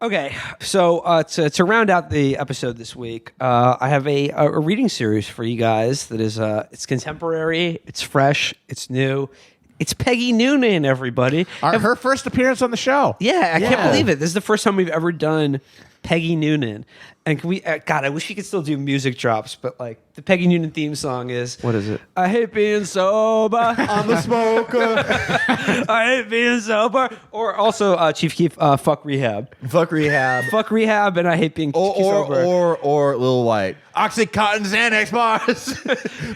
Okay, so to round out the episode this week, I have a reading series for you guys that is it's contemporary, it's fresh, it's new. It's Peggy Noonan, everybody. Her first appearance on the show. Yeah, I can't believe it. This is the first time we've ever done Peggy Noonan. And can we, God, I wish we could still do music drops, but like the Peggy Noonan theme song is. What is it? I hate being sober. I'm the smoker. I hate being sober. Or also, Chief Keef, fuck rehab. Fuck rehab. Fuck rehab, and I hate being sober. Or Lil White. Oxycontin, Xanax bars.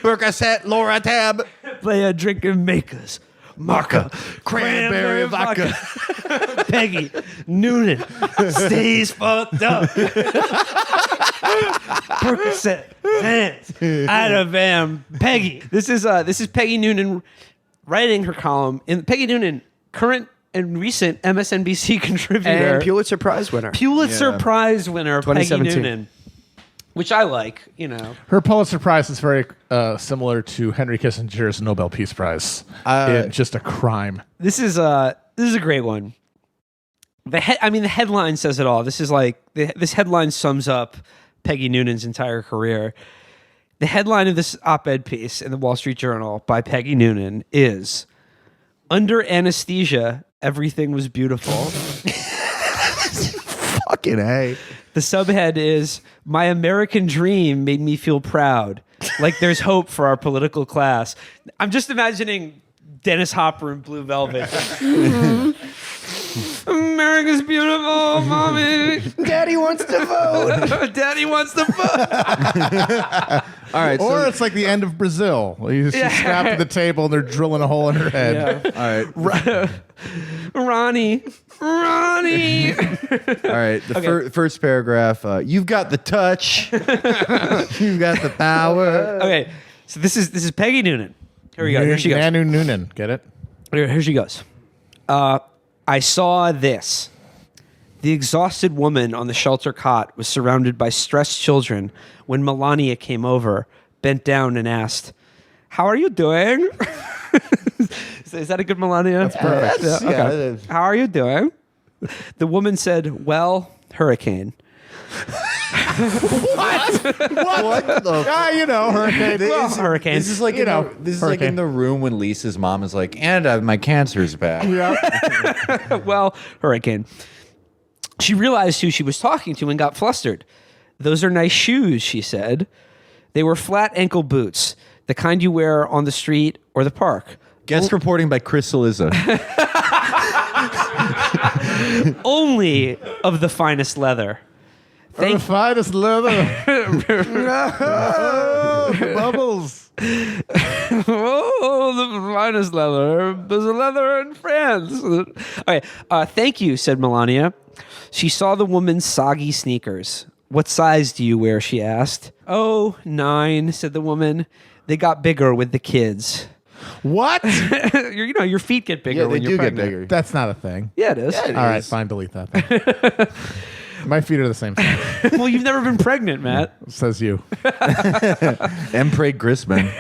Percocet, Loratab. Play drinking makers. Marca. Cranberry vodka. Peggy Noonan stays fucked up. Percocet, Xanax, Adomian, Peggy. This is Peggy Noonan writing her column. In Peggy Noonan, current and recent MSNBC contributor, and Pulitzer Prize winner. Pulitzer Prize winner, Peggy 2017. Noonan, which I like. You know, Her Pulitzer Prize is very similar to Henry Kissinger's Nobel Peace Prize. In just a crime. this is a great one. The headline says it all. This is like this headline sums up Peggy Noonan's entire career. The headline of this op-ed piece in the Wall Street Journal by Peggy Noonan is, "Under anesthesia, everything was beautiful." Fucking A. The subhead is, "My American dream made me feel proud. Like there's hope for our political class." I'm just imagining Dennis Hopper in Blue Velvet. America's beautiful, mommy. Daddy wants to vote. Daddy wants to vote. All right. Or So, it's like the end of Brazil. She's strapped to the table and they're drilling a hole in her head. Yeah. all right. Ronnie. All right. The first paragraph. You've got the touch. You've got the power. Okay, so this is Peggy Noonan. Here we go. Here she goes. Manu Noonan. Get it? Here she goes. I saw this. The exhausted woman on the shelter cot was surrounded by stressed children when Melania came over, bent down and asked, "How are you doing?" Is that a good Melania? That's perfect. Yeah, it is. How are you doing? The woman said, "Well, hurricane." What the You know, hurricane. Well, hurricane. This is like You know, this is like in hurricane. the room when Lisa's mom is like, and my cancer's back. Well, hurricane. She realized who she was talking to and got flustered. "Those are nice shoes," she said. They were flat ankle boots, the kind you wear on the street or the park. Guest reporting by Chris Saliza. Only of the finest leather. The finest leather. The bubbles. Oh, the finest leather. There's a leather in France. Okay, thank you, said Melania. She saw the woman's soggy sneakers. "What size do you wear?" she asked. "Oh, 9, said the woman. "They got bigger with the kids." What? Your feet get bigger Yeah, when they you're do get pregnant. bigger. That's not a thing. Yeah, it is. Yeah, it All right, is. fine. Delete that then. My feet are the same size, Well, you've never been pregnant, Matt. says you. Empreg Grisman.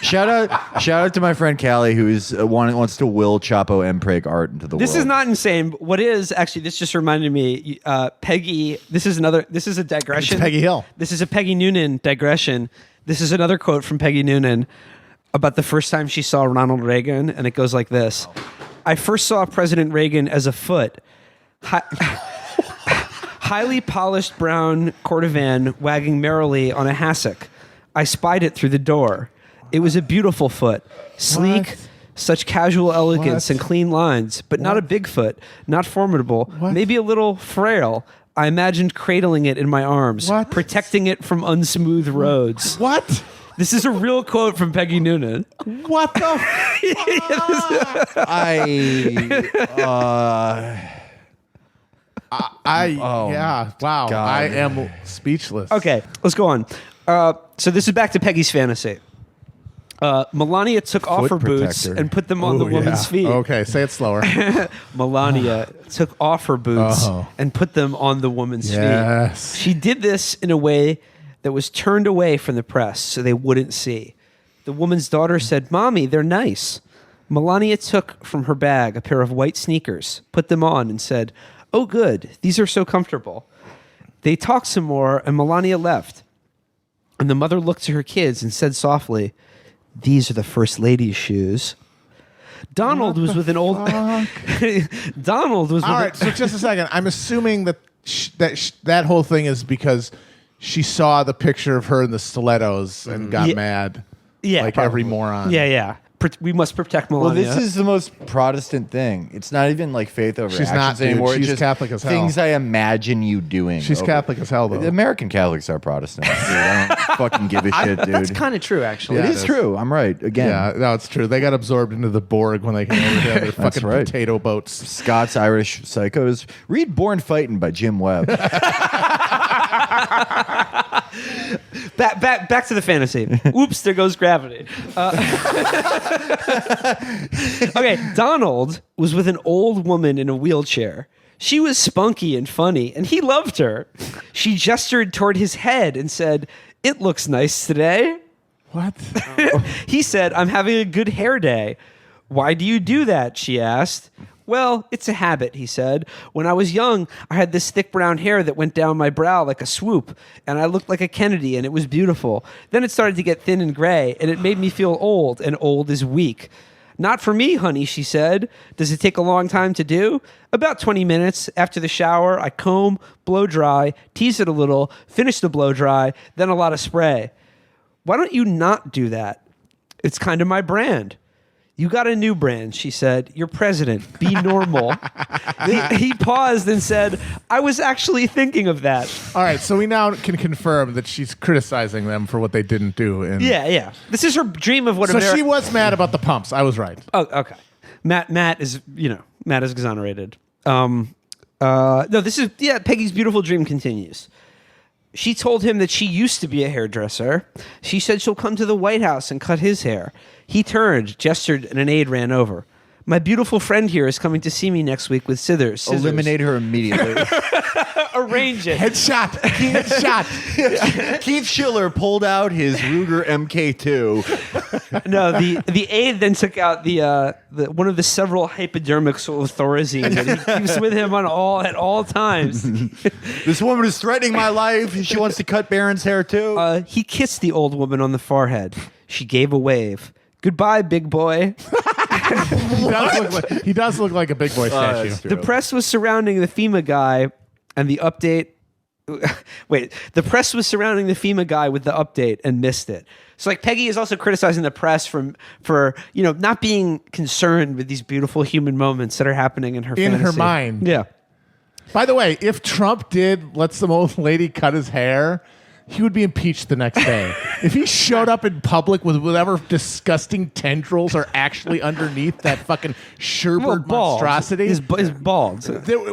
Shout out to my friend Callie, who is wants to will Chapo Empreg art into the world. This is not insane. What is actually? This just reminded me. Peggy. This is a digression. It's Peggy Hill. This is a Peggy Noonan digression. This is another quote from Peggy Noonan about the first time she saw Ronald Reagan, and it goes like this: "I first saw President Reagan as a foot. Highly polished brown cordovan wagging merrily on a hassock. I spied it through the door. It was a beautiful foot, sleek, What? such casual elegance What? and clean lines, but not a big foot, not formidable, What? maybe a little frail. I imagined cradling it in my arms, What? protecting it from unsmooth roads." What? This is a real quote from Peggy Noonan. What the? Yeah. Wow. God. I am speechless. Okay, let's go on. So this is back to Peggy's fantasy. Melania took off her boots protector. and put them on the Ooh, woman's yeah. feet. Okay, say it slower. Melania took off her boots Oh. and put them on the woman's Yes. feet. She did this in a way that was turned away from the press so they wouldn't see. The woman's daughter said, "Mommy, they're nice." Melania took from her bag a pair of white sneakers, put them on, and said, Oh, good. These are so comfortable. They talked some more, and Melania left. And the mother looked to her kids and said softly, "These are the first lady's shoes." Donald was with an old. Donald was. All with right, so just a second. I'm assuming that that whole thing is because she saw the picture of her in the stilettos and got mad. Yeah, like probably. every moron. Yeah. We must protect Well, Melania. this is the most Protestant thing. It's not even like faith over She's actions not, dude. anymore. She's It's just Catholic as hell. Things I imagine you doing. She's Catholic as hell, though. The American Catholics are Protestants. Dude. I don't fucking give a shit, dude. That's kind of true, actually. It Yeah, is true. I'm right. Again, Yeah, no, it's true. They got absorbed into the Borg when they came over here. Their That's fucking right. potato boats. Scots Irish psychos. Read Born Fightin' by Jim Webb. Back to the fantasy. Oops, there goes gravity. Okay, Donald was with an old woman in a wheelchair. She was spunky and funny, and he loved her. She gestured toward his head and said, "It looks nice today." What? He said, "I'm having a good hair day." "Why do you do that?" she asked. "Well, it's a habit," he said. "When I was young, I had this thick brown hair that went down my brow like a swoop, and I looked like a Kennedy, and it was beautiful. Then it started to get thin and gray, and it made me feel old, and old is weak." "Not for me, honey," she said. "Does it take a long time to do?" "About 20 minutes. After the shower, I comb, blow dry, tease it a little, finish the blow dry, then a lot of spray." "Why don't you not do that?" "It's kind of my brand." "You got a new brand," she said. "You're president. Be normal." He paused and said, "I was actually thinking of that." All right, so we now can confirm that she's criticizing them for what they didn't do. Yeah. This is her dream of what So America... she was mad about the pumps. I was right. Oh, okay. Matt is exonerated. No, this is... Yeah, Peggy's beautiful dream continues. She told him that she used to be a hairdresser. She said she'll come to the White House and cut his hair. He turned, gestured, and an aide ran over. "My beautiful friend here is coming to see me next week with scissors." Eliminate her immediately. Arrange it. Headshot. Headshot. Keith Schiller pulled out his Ruger MK2. No, the aide then took out the one of the several hypodermics of Thorazine that he keeps with him at all times. This woman is threatening my life. She wants to cut Baron's hair too. He kissed the old woman on the forehead. She gave a wave. "Goodbye, big boy." He does look like a big boy statue. that's true. The press was surrounding the FEMA guy and the update. Wait, the press was surrounding the FEMA guy with the update and missed it. So like Peggy is also criticizing the press for not being concerned with these beautiful human moments that are happening in her In her fantasy. mind. Yeah. By the way, if Trump did let some old lady cut his hair, he would be impeached the next day. If he showed up in public with whatever disgusting tendrils are actually underneath that fucking sherbert monstrosity. Is bald.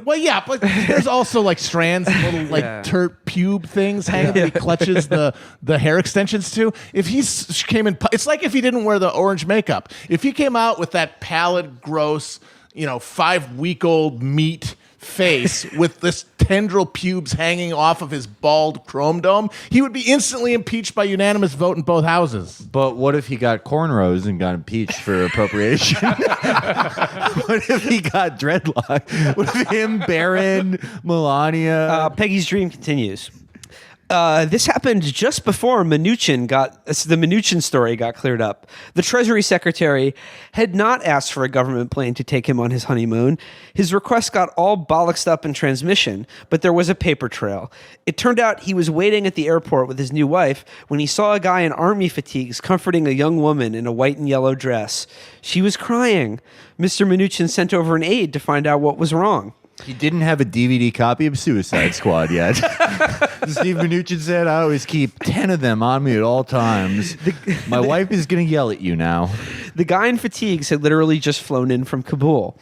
Well, yeah, but there's also like strands and little like turt pube things hanging that he clutches the hair extensions to. If he came in, it's like if he didn't wear the orange makeup. If he came out with that pallid, gross, 5-week-old meat face with this tendril pubes hanging off of his bald chrome dome, he would be instantly impeached by unanimous vote in both houses. But what if he got cornrows and got impeached for appropriation? What if he got dreadlock? What if him, Baron, Melania? Peggy's dream continues. This happened just before the Mnuchin story got cleared up. The Treasury Secretary had not asked for a government plane to take him on his honeymoon. His request got all bollocksed up in transmission, but there was a paper trail. It turned out he was waiting at the airport with his new wife when he saw a guy in army fatigues comforting a young woman in a white and yellow dress. She was crying. Mr. Mnuchin sent over an aide to find out what was wrong. He didn't have a DVD copy of Suicide Squad yet. Steve Mnuchin said, "I always keep 10 of them on me at all times. My wife is going to yell at you now." The guy in fatigues had literally just flown in from Kabul.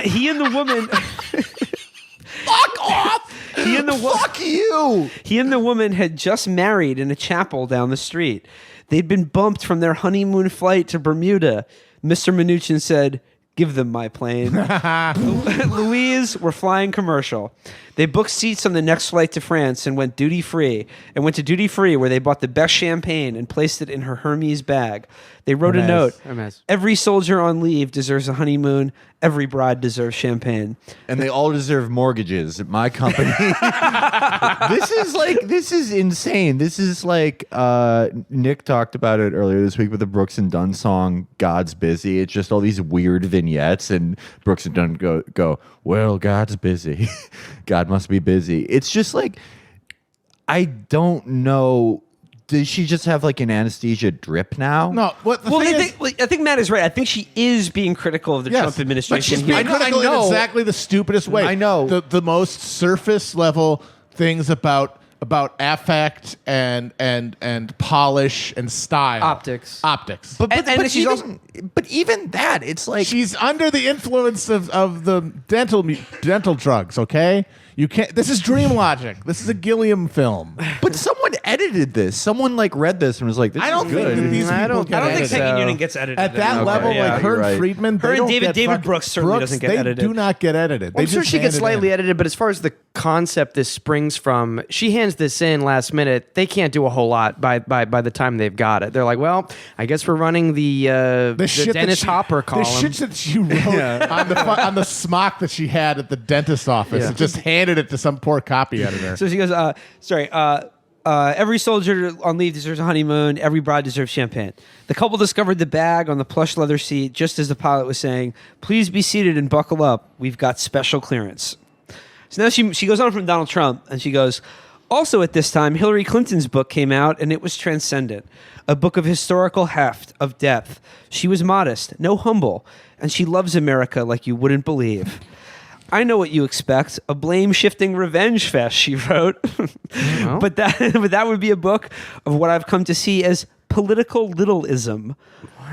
He and the woman... Fuck off! Fuck you! He and the woman had just married in a chapel down the street. They'd been bumped from their honeymoon flight to Bermuda. Mr. Mnuchin said, Give them my plane. Louise, we're flying commercial. They booked seats on the next flight to France and went to duty free where they bought the best champagne and placed it in her Hermes bag. They wrote a note. Every soldier on leave deserves a honeymoon. Every bride deserves champagne. And they all deserve mortgages at my company. This is insane. This is like Nick talked about it earlier this week with the Brooks and Dunn song "God's Busy." It's just all these weird vignettes, and Brooks and Dunn go, "Well, God's busy. God must be busy." It's just like, I don't know. Does she just have like an anesthesia drip now? No. I think Matt is right. I think she is being critical of the Trump administration. But she's here. being critical in exactly the stupidest way. I know. The most surface level things about affect and polish and style. Optics. But even that, it's like she's under the influence of the dental drugs, okay? You can't. This is dream logic. This is a Gilliam film. But someone edited this. Someone like read this and was like, "This I don't is think good." that these people I don't think Peggy Noonan gets edited at that level. yeah, like her you're and right. Friedman, Her they and don't David Brooks certainly doesn't get edited. They do not get edited. I'm sure she gets slightly edited, but as far as the concept this springs from, she hands this in last minute. They can't do a whole lot by the time they've got it. They're like, well, I guess we're running the Dennis Hopper column. The shit that she wrote on the smock that she had at the dentist's office and just handed it to some poor copy editor. So she goes, every soldier on leave deserves a honeymoon. Every bride deserves champagne. The couple discovered the bag on the plush leather seat just as the pilot was saying, "Please be seated and buckle up. We've got special clearance." So now she goes on from Donald Trump, and she goes, also at this time, Hillary Clinton's book came out, and it was transcendent. A book of historical heft, of depth. She was modest, no humble, and she loves America like you wouldn't believe. I know what you expect, a blame-shifting revenge fest, she wrote. But that would be a book of what I've come to see as political littleism.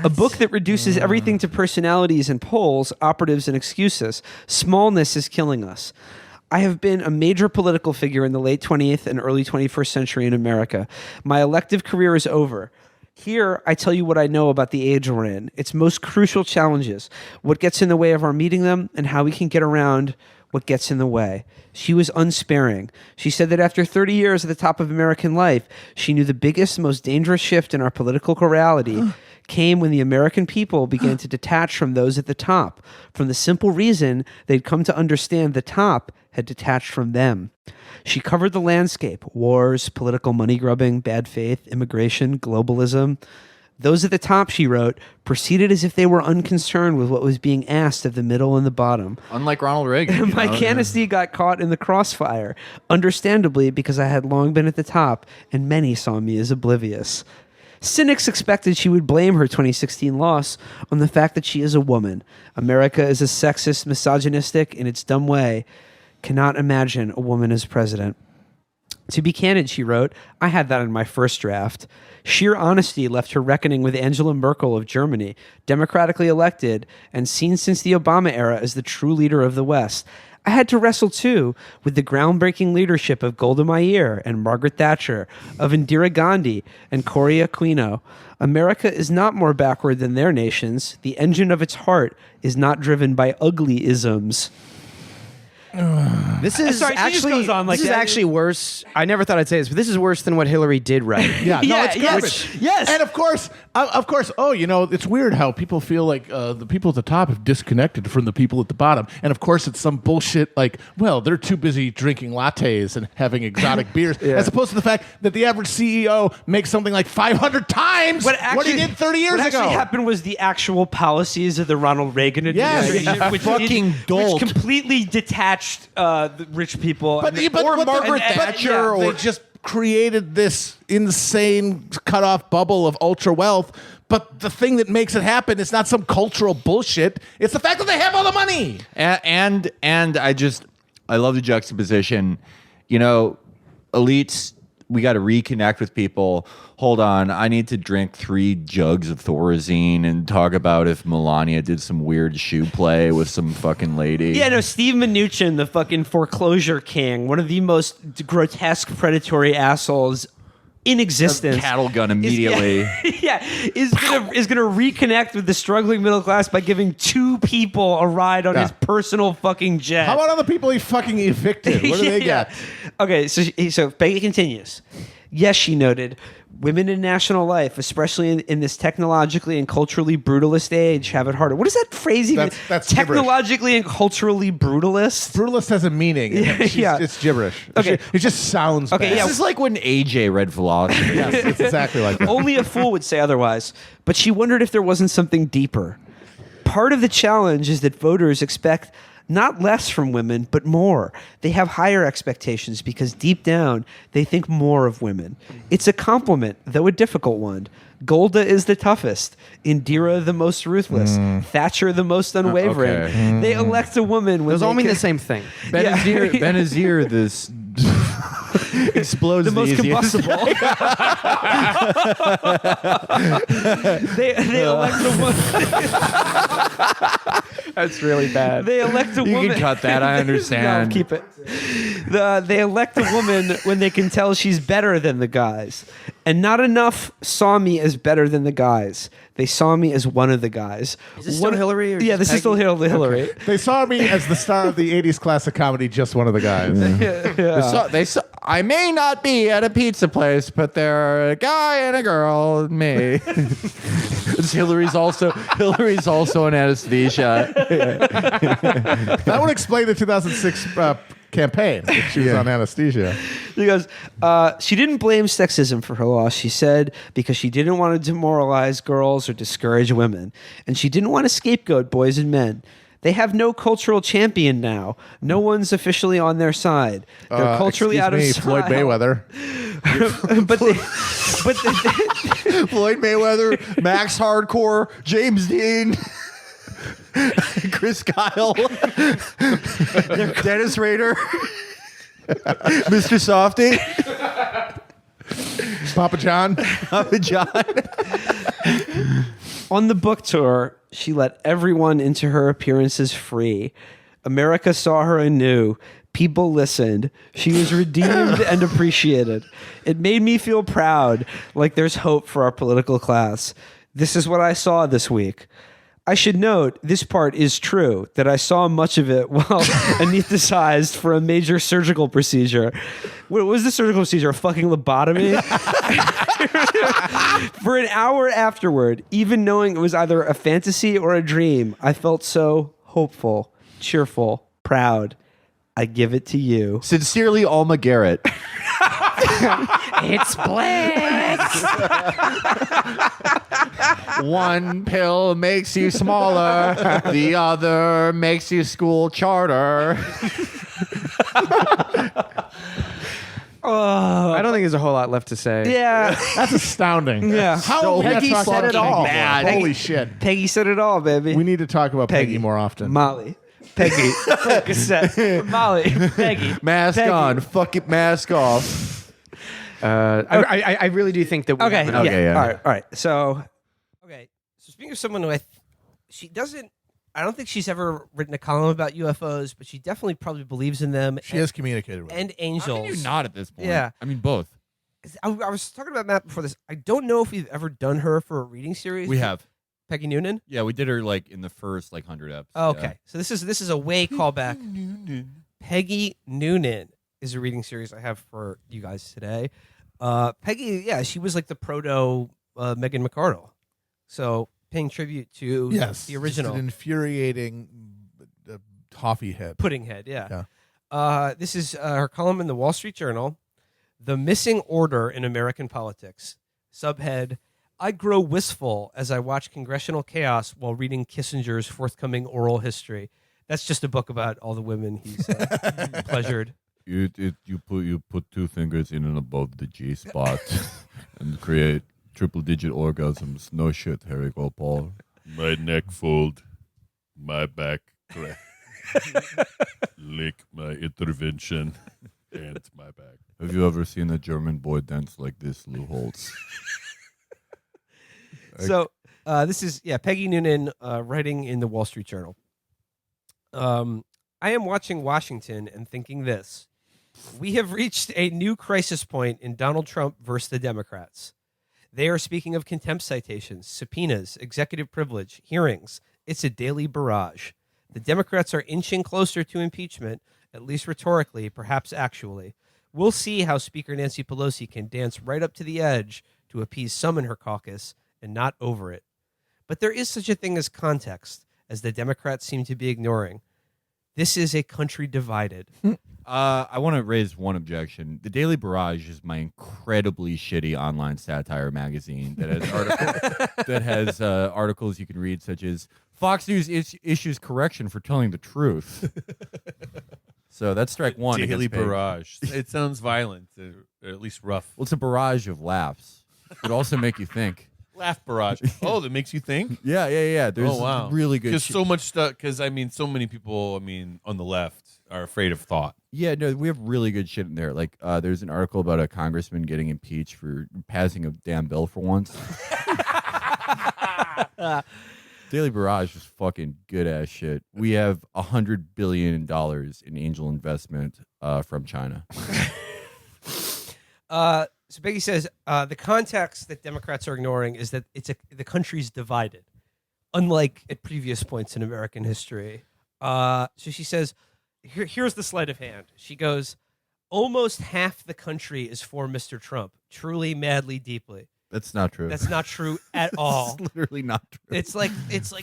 A book that reduces everything to personalities and polls, operatives and excuses. Smallness is killing us. I have been a major political figure in the late 20th and early 21st century in America. My elective career is over. Here, I tell you what I know about the age we're in, its most crucial challenges, what gets in the way of our meeting them, and how we can get around what gets in the way. She was unsparing. She said that after 30 years at the top of American life, she knew the biggest, most dangerous shift in our political chorality came when the American people began to detach from those at the top, from the simple reason they'd come to understand the top had detached from them. She covered the landscape: wars, political money grubbing, bad faith, immigration, globalism. Those at the top, she wrote, proceeded as if they were unconcerned with what was being asked of the middle and the bottom. Unlike Ronald Reagan. My candidacy got caught in the crossfire, understandably because I had long been at the top and many saw me as oblivious. Cynics expected she would blame her 2016 loss on the fact that she is a woman. America is a sexist, misogynistic, in its dumb way. Cannot imagine a woman as president. To be candid, she wrote, I had that in my first draft. Sheer honesty left her reckoning with Angela Merkel of Germany, democratically elected and seen since the Obama era as the true leader of the West. I had to wrestle, too, with the groundbreaking leadership of Golda Meir and Margaret Thatcher, of Indira Gandhi and Cory Aquino. America is not more backward than their nations. The engine of its heart is not driven by ugly isms. This is actually worse. I never thought I'd say this, but this is worse than what Hillary did write. It's garbage. Yes. And of course, it's weird how people feel like the people at the top have disconnected from the people at the bottom. And of course, it's some bullshit like, well, they're too busy drinking lattes and having exotic beers, as opposed to the fact that the average CEO makes something like 500 times what he did 30 years ago. What actually happened was the actual policies of the Ronald Reagan administration, which completely detached the rich people, or Margaret Thatcher, they just created this insane cut-off bubble of ultra wealth. But the thing that makes it happen is not some cultural bullshit. It's the fact that they have all the money. And I love the juxtaposition. You know, elites, we got to reconnect with people. Hold on, I need to drink 3 jugs of Thorazine and talk about if Melania did some weird shoe play with some fucking lady. Yeah, no, Steve Mnuchin, the fucking foreclosure king, one of the most grotesque predatory assholes in existence. Cattle gun immediately. Is gonna reconnect with the struggling middle class by giving 2 people a ride on his personal fucking jet. How about all the people he fucking evicted? What do they get? Okay, so Peggy continues. Yes, she noted, women in national life, especially in this technologically and culturally brutalist age, have it harder. What is that phrase even? That's technologically and culturally brutalist? Brutalist has a meaning. It's gibberish. Okay. It just sounds bad. This is like when AJ read philosophy. Yes, it's exactly like that. Only a fool would say otherwise. But she wondered if there wasn't something deeper. Part of the challenge is that voters expect not less from women, but more. They have higher expectations because deep down, they think more of women. It's a compliment, though a difficult one. Golda is the toughest, Indira the most ruthless, Thatcher the most unwavering. Okay. They elect a woman when Those they all mean can- the same thing. Benazir, this explodes the most easiest. combustible. they elect a woman. That's really bad. They elect a You woman. can cut that, I understand. No, keep it. They elect a woman when they can tell she's better than the guys. And not enough saw me as better than the guys. They saw me as one of the guys. Is this still Hillary or Yeah, just this is still Peggy? Hillary. They saw me as the star of the 80s classic comedy, just one of the guys. I may not be at a pizza place, but there are a guy and a girl and me. Hillary's also an anesthesia. That would explain the 2006 campaign. If she was on anesthesia. She goes, she didn't blame sexism for her loss. She said because she didn't want to demoralize girls or discourage women. And she didn't want to scapegoat boys and men. They have no cultural champion now. No one's officially on their side. They're culturally out of Excuse me, Floyd style. Mayweather. but they, Floyd Mayweather, Max Hardcore, James Dean, Chris Kyle, Dennis Rader, Mr. Softy, Papa John. Papa John. On the book tour, she let everyone into her appearances free. America saw her anew. People listened. She was redeemed and appreciated. It made me feel proud, like there's hope for our political class. This is what I saw this week. I should note, this part is true, that I saw much of it while anesthetized for a major surgical procedure. What was the surgical procedure? A fucking lobotomy? For an hour afterward, even knowing it was either a fantasy or a dream, I felt so hopeful, cheerful, proud. I give it to you. Sincerely, Alma Garrett. It's Blitz. One pill makes you smaller, the other makes you school charter. I don't think there's a whole lot left to say. Yeah. That's astounding. Yeah. How So are we not Peggy talking said about it all. Peggy more? Bad. Holy shit. Peggy said it all, baby. We need to talk about Peggy more often. Molly. Peggy. Cassette. Molly. Peggy. Mask Peggy. on, fuck it, mask off. I really do think that we Okay. have Yeah. enough. Okay, yeah. All right. So, Okay, so speaking of someone who she doesn't, I don't think she's ever written a column about UFOs, but she definitely probably believes in them. She has communicated with and How can angels. you not at this point? Yeah. I mean, both. I was talking about Matt before this. I don't know if we've ever done her for a reading series. We have. Peggy Noonan. Yeah, we did her like in the first like 100 eps. Oh, okay, so this is a way callback. Peggy Noonan is a reading series I have for you guys today. Peggy, yeah, she was like the proto Meghan McArdle. So paying tribute to the original just an infuriating toffee head. Pudding Head. Yeah. This is her column in the Wall Street Journal, "The Missing Order in American Politics." Subhead: I grow wistful as I watch congressional chaos while reading Kissinger's forthcoming oral history. That's just a book about all the women he's pleasured. You put two fingers in and above the G spot and create triple digit orgasms. No shit, Harry Paul. My neck fold, my back crack, lick my intervention, and my back. Have you ever seen a German boy dance like this, Lou Holtz? So this is Peggy Noonan writing in the Wall Street Journal. I am watching Washington and thinking this: We have reached a new crisis point in Donald Trump versus the Democrats. They are speaking of contempt citations, subpoenas, executive privilege, hearings. It's a daily barrage. The Democrats are inching closer to impeachment, at least rhetorically, perhaps actually. We'll see how Speaker Nancy Pelosi can dance right up to the edge to appease some in her caucus and not over it. But there is such a thing as context, as the Democrats seem to be ignoring. This is a country divided. I want to raise one objection. The Daily Barrage is my incredibly shitty online satire magazine that has articles you can read, such as Fox News issues correction for telling the truth. So that's strike one. Daily against Peggy. barrage. It sounds violent, or at least rough. Well, it's a barrage of laughs. It would also make you think. Laugh barrage. Oh, that makes you think? Yeah. There's really good Because shit. so much stuff. Because so many people. On the left are afraid of thought. Yeah, no, we have really good shit in there. Like, there's an article about a congressman getting impeached for passing a damn bill for once. Daily Barrage is fucking good ass shit. We have $100 billion in angel investment from China. So Peggy says the context that Democrats are ignoring is that the country's divided, unlike at previous points in American history. So she says, here's the sleight of hand. She goes, almost half the country is for Mr. Trump, truly, madly, deeply. That's not true. That's not true at all. It's literally not true. It's like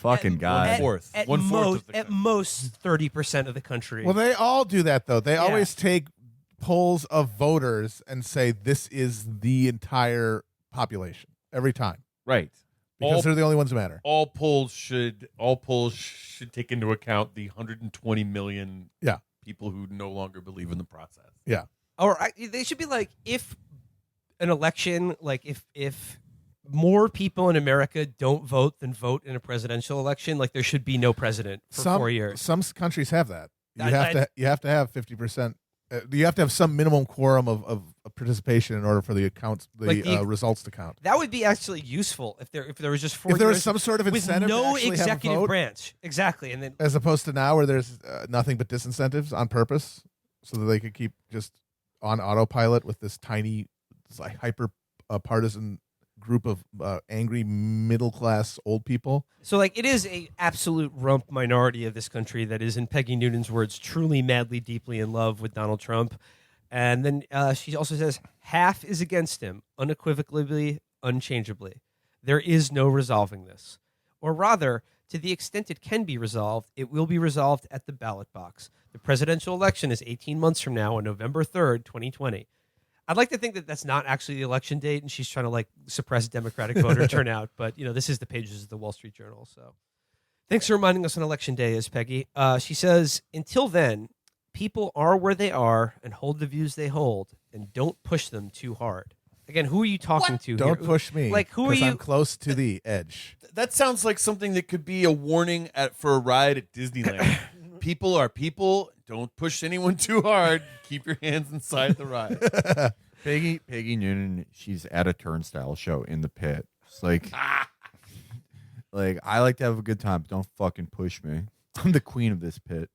Fucking God. At most 30% of the country. Well, they all do that though. They always take polls of voters and say this is the entire population every time Right. because they're the only ones who matter. All polls should take into account the 120 million people who no longer believe in the process. Yeah. Or they should be like, if an election, like if more people in America don't vote than vote in a presidential election, like there should be no president for 4 years. Some countries have that. You have to have 50%. You have to have some minimum quorum of participation in order for the results to count. That would be actually useful if there was just 4 years. If there was some sort of incentive with no to actually executive have a vote, branch, exactly, and then as opposed to now where there's nothing but disincentives on purpose, so that they could keep just on autopilot with this tiny, hyper partisan group of angry middle class old people. So like it is a absolute rump minority of this country that is, in Peggy Noonan's words, truly madly deeply in love with Donald Trump. And then she also says half is against him, unequivocally, unchangeably. There is no resolving this. Or rather, to the extent it can be resolved, it will be resolved at the ballot box. The presidential election is 18 months from now on November 3rd, 2020. I'd like to think that that's not actually the election date, and she's trying to suppress Democratic voter turnout. But this is the pages of the Wall Street Journal. So, thanks for reminding us on election day, is Peggy. She says, until then, people are where they are and hold the views they hold, and don't push them too hard. Again, who are you talking to? Don't here? push me. Who are you? I'm close to the edge. That sounds like something that could be a warning for a ride at Disneyland. People are people. Don't push anyone too hard. Keep your hands inside the ride. Peggy Noonan, she's at a turnstile show in the pit. It's like I like to have a good time, but don't fucking push me. I'm the queen of this pit.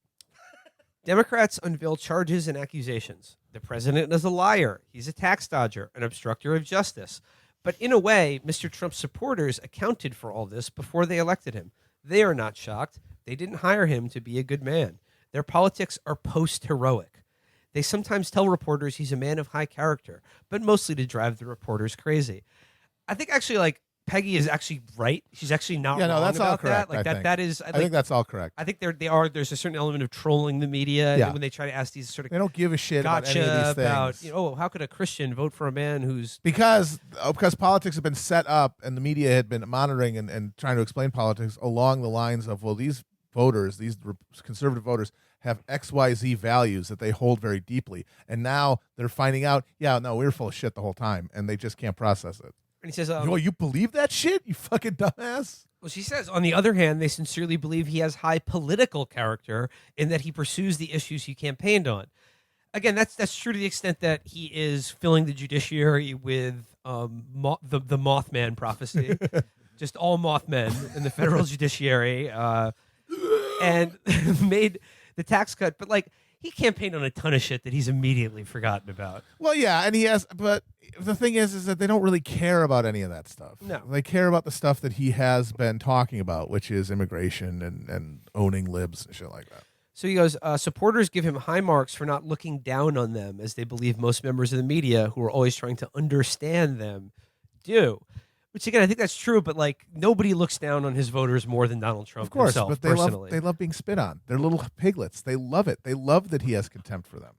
Democrats unveil charges and accusations. The president is a liar. He's a tax dodger, an obstructor of justice. But in a way, Mr. Trump's supporters accounted for all this before they elected him. They are not shocked. They didn't hire him to be a good man. Their politics are post-heroic. They sometimes tell reporters he's a man of high character, but mostly to drive the reporters crazy. I think actually, Peggy is actually right. She's actually not wrong that's all about correct. that. I think that's all correct. I think there's a certain element of trolling the media when they try to ask these sort of They don't give a shit about any of these things. about how could a Christian vote for a man who's because politics have been set up and the media had been monitoring and trying to explain politics along the lines of, well, these voters, these conservative voters, have XYZ values that they hold very deeply, and now they're finding out, we're full of shit the whole time, and they just can't process it. and he says, You believe that shit, you fucking dumbass? well, she says, on the other hand, they sincerely believe he has high political character in that he pursues the issues he campaigned on. Again, that's true to the extent that he is filling the judiciary with the Mothman prophecy, just all Mothmen in the federal judiciary, and made the tax cut. But he campaigned on a ton of shit that he's immediately forgotten about. Well, yeah, and he has, but the thing is that they don't really care about any of that stuff. No. They care about the stuff that he has been talking about, which is immigration and owning libs and shit like that. So he goes, supporters give him high marks for not looking down on them, as they believe most members of the media who are always trying to understand them do. Which, again, I think that's true, but, like, nobody looks down on his voters more than Donald Trump Of course, himself, but personally. they love being spit on. They're little piglets. They love it. They love that he has contempt for them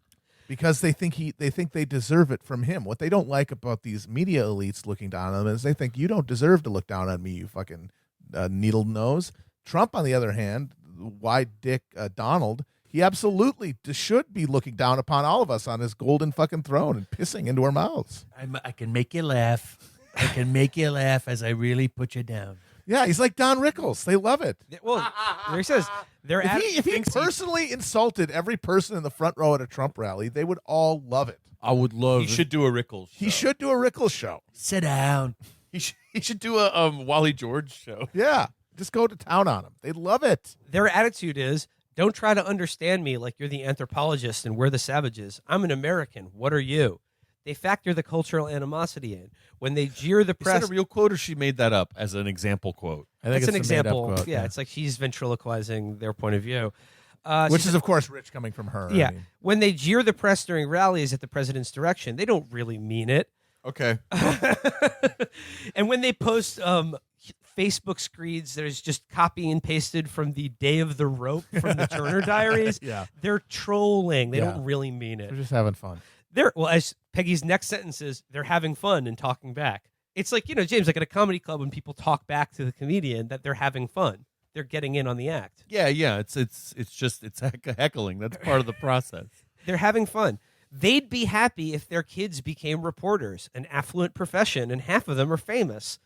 because they think they deserve it from him. What they don't like about these media elites looking down on them is they think you don't deserve to look down on me, you fucking needle nose. Trump, on the other hand, wide dick Donald, he absolutely should be looking down upon all of us on his golden fucking throne and pissing into our mouths. I can make you laugh. I can make you laugh as I really put you down. Yeah, he's like Don Rickles. They love it. Well, there he says, If he personally insulted every person in the front row at a Trump rally, they would all love it. I would love. He should do a Rickles show. He should do a Rickles show. Sit down. He should do a Wally George show. Yeah, just go to town on him. They love it. their attitude is, don't try to understand me like you're the anthropologist and we're the savages. I'm an American. What are you? They factor the cultural animosity in. When they jeer the Is press, that a real quote, or she made that up as an example quote? I think it's an a made-up example. quote, yeah, it's like she's ventriloquizing their point of view. which is, of course, rich coming from her. Yeah. I mean. When they jeer the press during rallies at the president's direction, they don't really mean it. Okay. And when they post Facebook screeds that is just copy and pasted from the Day of the Rope from the Turner Diaries, Yeah. they're trolling. They Yeah. don't really mean it. They're just having fun. Well, as Peggy's next sentence is, they're having fun and talking back. It's like, James, like at a comedy club when people talk back to the comedian that they're having fun. They're getting in on the act. Yeah. It's heckling. That's part of the process. They're having fun. They'd be happy if their kids became reporters, an affluent profession, and half of them are famous.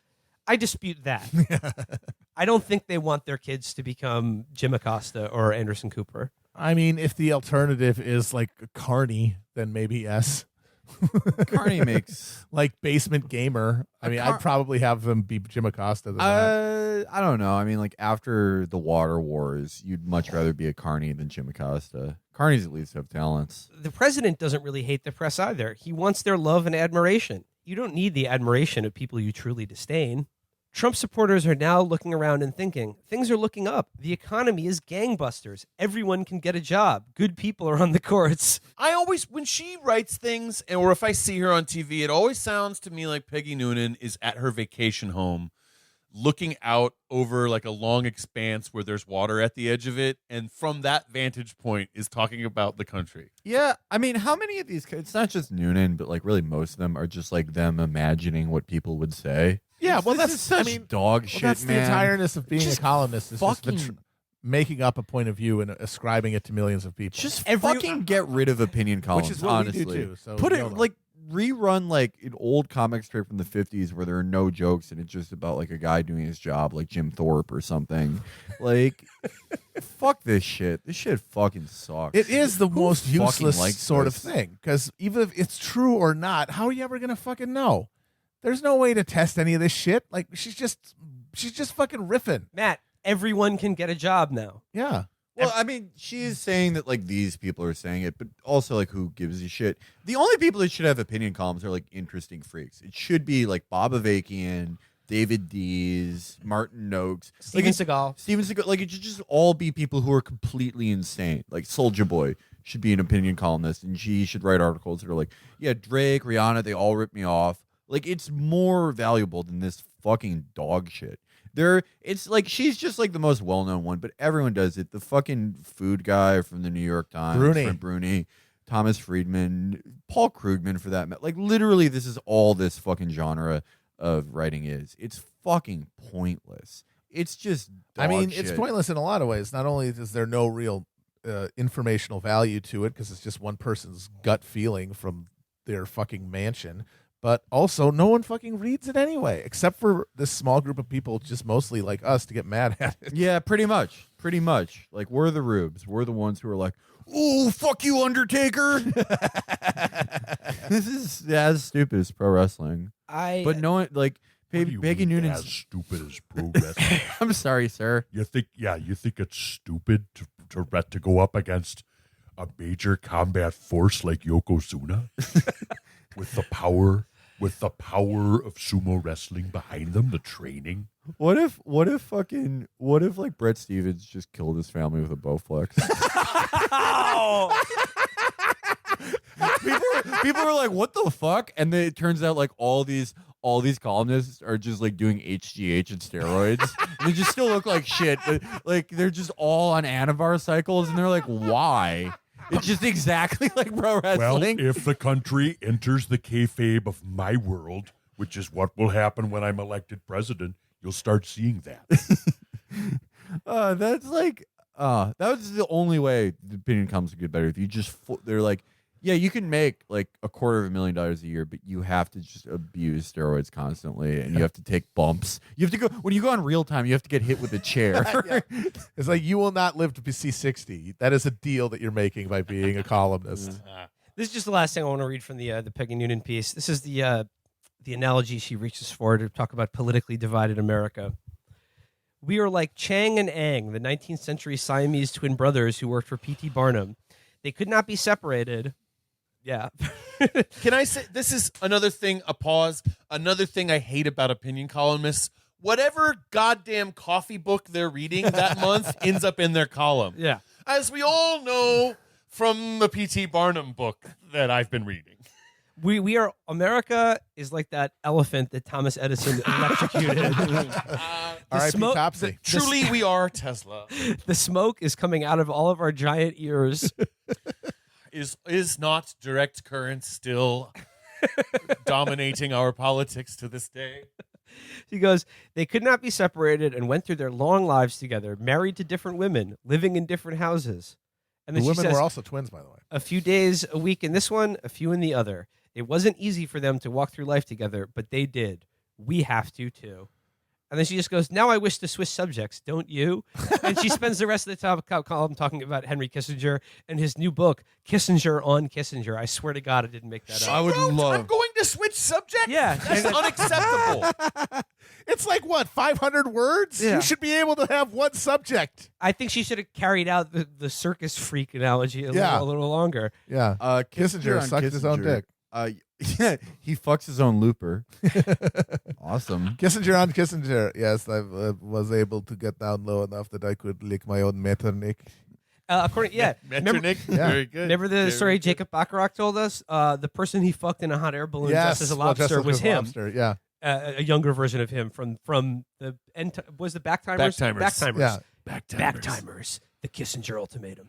I dispute that. I don't think they want their kids to become Jim Acosta or Anderson Cooper. I mean, if the alternative is like Carney, then maybe yes. Carney makes. Like Basement Gamer. I mean, I'd probably have them be Jim Acosta than that. I don't know. I mean, like after the water wars, you'd much rather be a Carney than Jim Acosta. Carneys at least have talents. The president doesn't really hate the press either. He wants their love and admiration. You don't need the admiration of people you truly disdain. Trump supporters are now looking around and thinking, things are looking up. The economy is gangbusters. Everyone can get a job. Good people are on the courts. I always, when she writes things, or if I see her on TV, it always sounds to me like Peggy Noonan is at her vacation home, looking out over like a long expanse where there's water at the edge of it, and from that vantage point is talking about the country. Yeah, I mean, how many of these? It's not just Noonan, but like really most of them are just like them imagining what people would say. Yeah, well, This that's is such dog shit, that's man. the entireness of being Just a columnist. Is just fucking- making up a point of view and ascribing it to millions of people. Just fucking get rid of opinion columns. Which is what we do, honestly, too, so put it YOLO. like rerun like an old comic strip from the 50s where there are no jokes and it's just about like a guy doing his job, like Jim Thorpe or something. Like, fuck this shit. This shit fucking sucks. It is the most fucking useless likes sort of this? thing because even if it's true or not, how are you ever gonna fucking know? There's no way to test any of this shit. Like she's just fucking riffing. Matt, everyone can get a job now. Yeah. Well, I mean, she's saying that like these people are saying it, but also like who gives a shit? The only people that should have opinion columns are like interesting freaks. It should be like Bob Avakian, David Dees, Martin Noakes, Steven Seagal. Steven Seagal. Like it should just all be people who are completely insane. Like Soulja Boy should be an opinion columnist, and she should write articles that are like, yeah, Drake, Rihanna, they all rip me off. Like it's more valuable than this fucking dog shit. It's like she's just like the most well-known one, but everyone does it. The fucking food guy from the New York Times, Bruni, Thomas Friedman, Paul Krugman for that. Like literally, this is all this fucking genre of writing is. It's fucking pointless. It's just. I mean, shit. it's pointless in a lot of ways. Not only is there no real informational value to it because it's just one person's gut feeling from their fucking mansion, but also no one fucking reads it anyway, except for this small group of people, just mostly like us, to get mad at it. Yeah, pretty much. Pretty much. Like, we're the rubes. We're the ones who are like, "Ooh, fuck you, Undertaker." This is as stupid as pro wrestling. But no one, like, Peggy Noonan's. As stupid as pro wrestling. I'm sorry, sir. You think it's stupid to go up against a major combat force like Yokozuna with the power of sumo wrestling behind them, the training. What if like Brett Stevens just killed his family with a Bowflex? people were like, "What the fuck?" And then it turns out like all these columnists are just like doing HGH and steroids. And they just still look like shit, but like they're just all on Anavar cycles, and they're like, "Why?" It's just exactly like pro wrestling. Well, if the country enters the kayfabe of my world, which is what will happen when I'm elected president, you'll start seeing that. That's like, that was the only way the opinion comes to get better. If you just, they're like, yeah, you can make like $250,000 a year, but you have to just abuse steroids constantly, and you have to take bumps. You have to go when you go on real time. You have to get hit with a chair. It's like you will not live to see 60. That is a deal that you're making by being a columnist. This is just the last thing I want to read from the Peggy Noonan piece. This is the analogy she reaches for to talk about politically divided America. We are like Chang and Ang, the 19th century Siamese twin brothers who worked for P.T. Barnum. They could not be separated. Yeah. Can I say, this is another thing, a pause, another thing I hate about opinion columnists. Whatever goddamn coffee book they're reading that month ends up in their column. Yeah. As we all know from the P.T. Barnum book that I've been reading. We are, America is like that elephant that Thomas Edison electrocuted. R.I.P. Topsy. Truly, we are Tesla. The smoke is coming out of all of our giant ears. Is not direct current still dominating our politics to this day? He goes, they could not be separated and went through their long lives together, married to different women, living in different houses. And The then she women says, were also twins, by the way. a few days a week in this one, a few in the other. It wasn't easy for them to walk through life together, but they did. We have to, too. And then she just goes, now I wish to switch subjects, don't you? And she spends the rest of the top column talking about Henry Kissinger and his new book, Kissinger on Kissinger. I swear to God I didn't make that up. I would I'm love. going to switch subjects? Yeah. That's unacceptable. It's like, what, 500 words? Yeah. You should be able to have one subject. I think she should have carried out the circus freak analogy a little longer. Yeah. Kissinger on sucked his own dick. Yeah, he fucks his own looper. Awesome. Kissinger on Kissinger. Yes, I was able to get down low enough that I could lick my own Metternich. Metternich? Yeah. Very good. Remember the Very story good. Jacob Bacharach told us? The person he fucked in a hot air balloon Yes, dressed as a well, lobster dressed was as a him. lobster, yeah. A younger version of him from the end. Was the Backtimers? Backtimers. Yeah. Backtimers. The Kissinger ultimatum.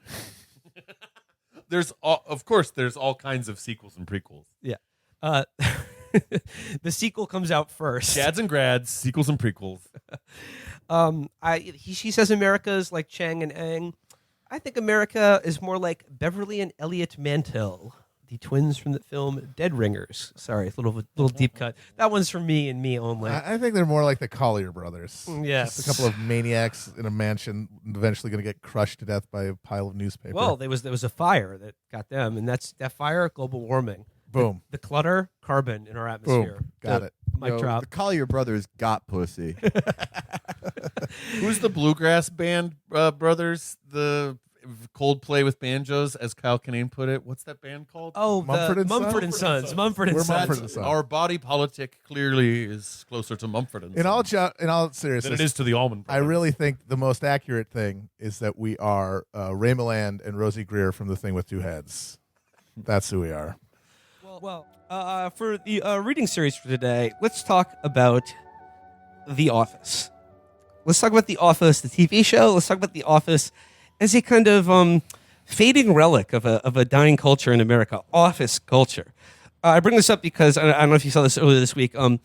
There's all kinds of sequels and prequels. Yeah. The sequel comes out first. Dads and grads, sequels and prequels. She says America is like Chang and Ang. I think America is more like Beverly and Elliot Mantel, the twins from the film Dead Ringers. Sorry, little deep cut. That one's for me and me only. I think they're more like the Collier brothers. Yes. Just a couple of maniacs in a mansion eventually going to get crushed to death by a pile of newspaper. Well, there was a fire that got them, and that fire, global warming. Boom. The clutter, carbon in our atmosphere. Boom. Got it. Mic Yo, drop. The Collier brothers got pussy. Who's the bluegrass band brothers? The Coldplay with banjos, as Kyle Kinane put it. What's that band called? Oh, Mumford and Mumford and Sons? Sons. Mumford and We're Sons. Mumford and Sons. Our body politic clearly is closer to Mumford and In all Sons than seriousness, it is to the Allman I Brothers. really think the most accurate thing is that we are Ray Milland and Rosie Greer from The Thing with Two Heads. That's who we are. Well, for the reading series for today, let's talk about The Office. Let's talk about The Office, the TV show. Let's talk about The Office as a kind of fading relic of a dying culture in America, office culture. I bring this up because I don't know if you saw this earlier this week. One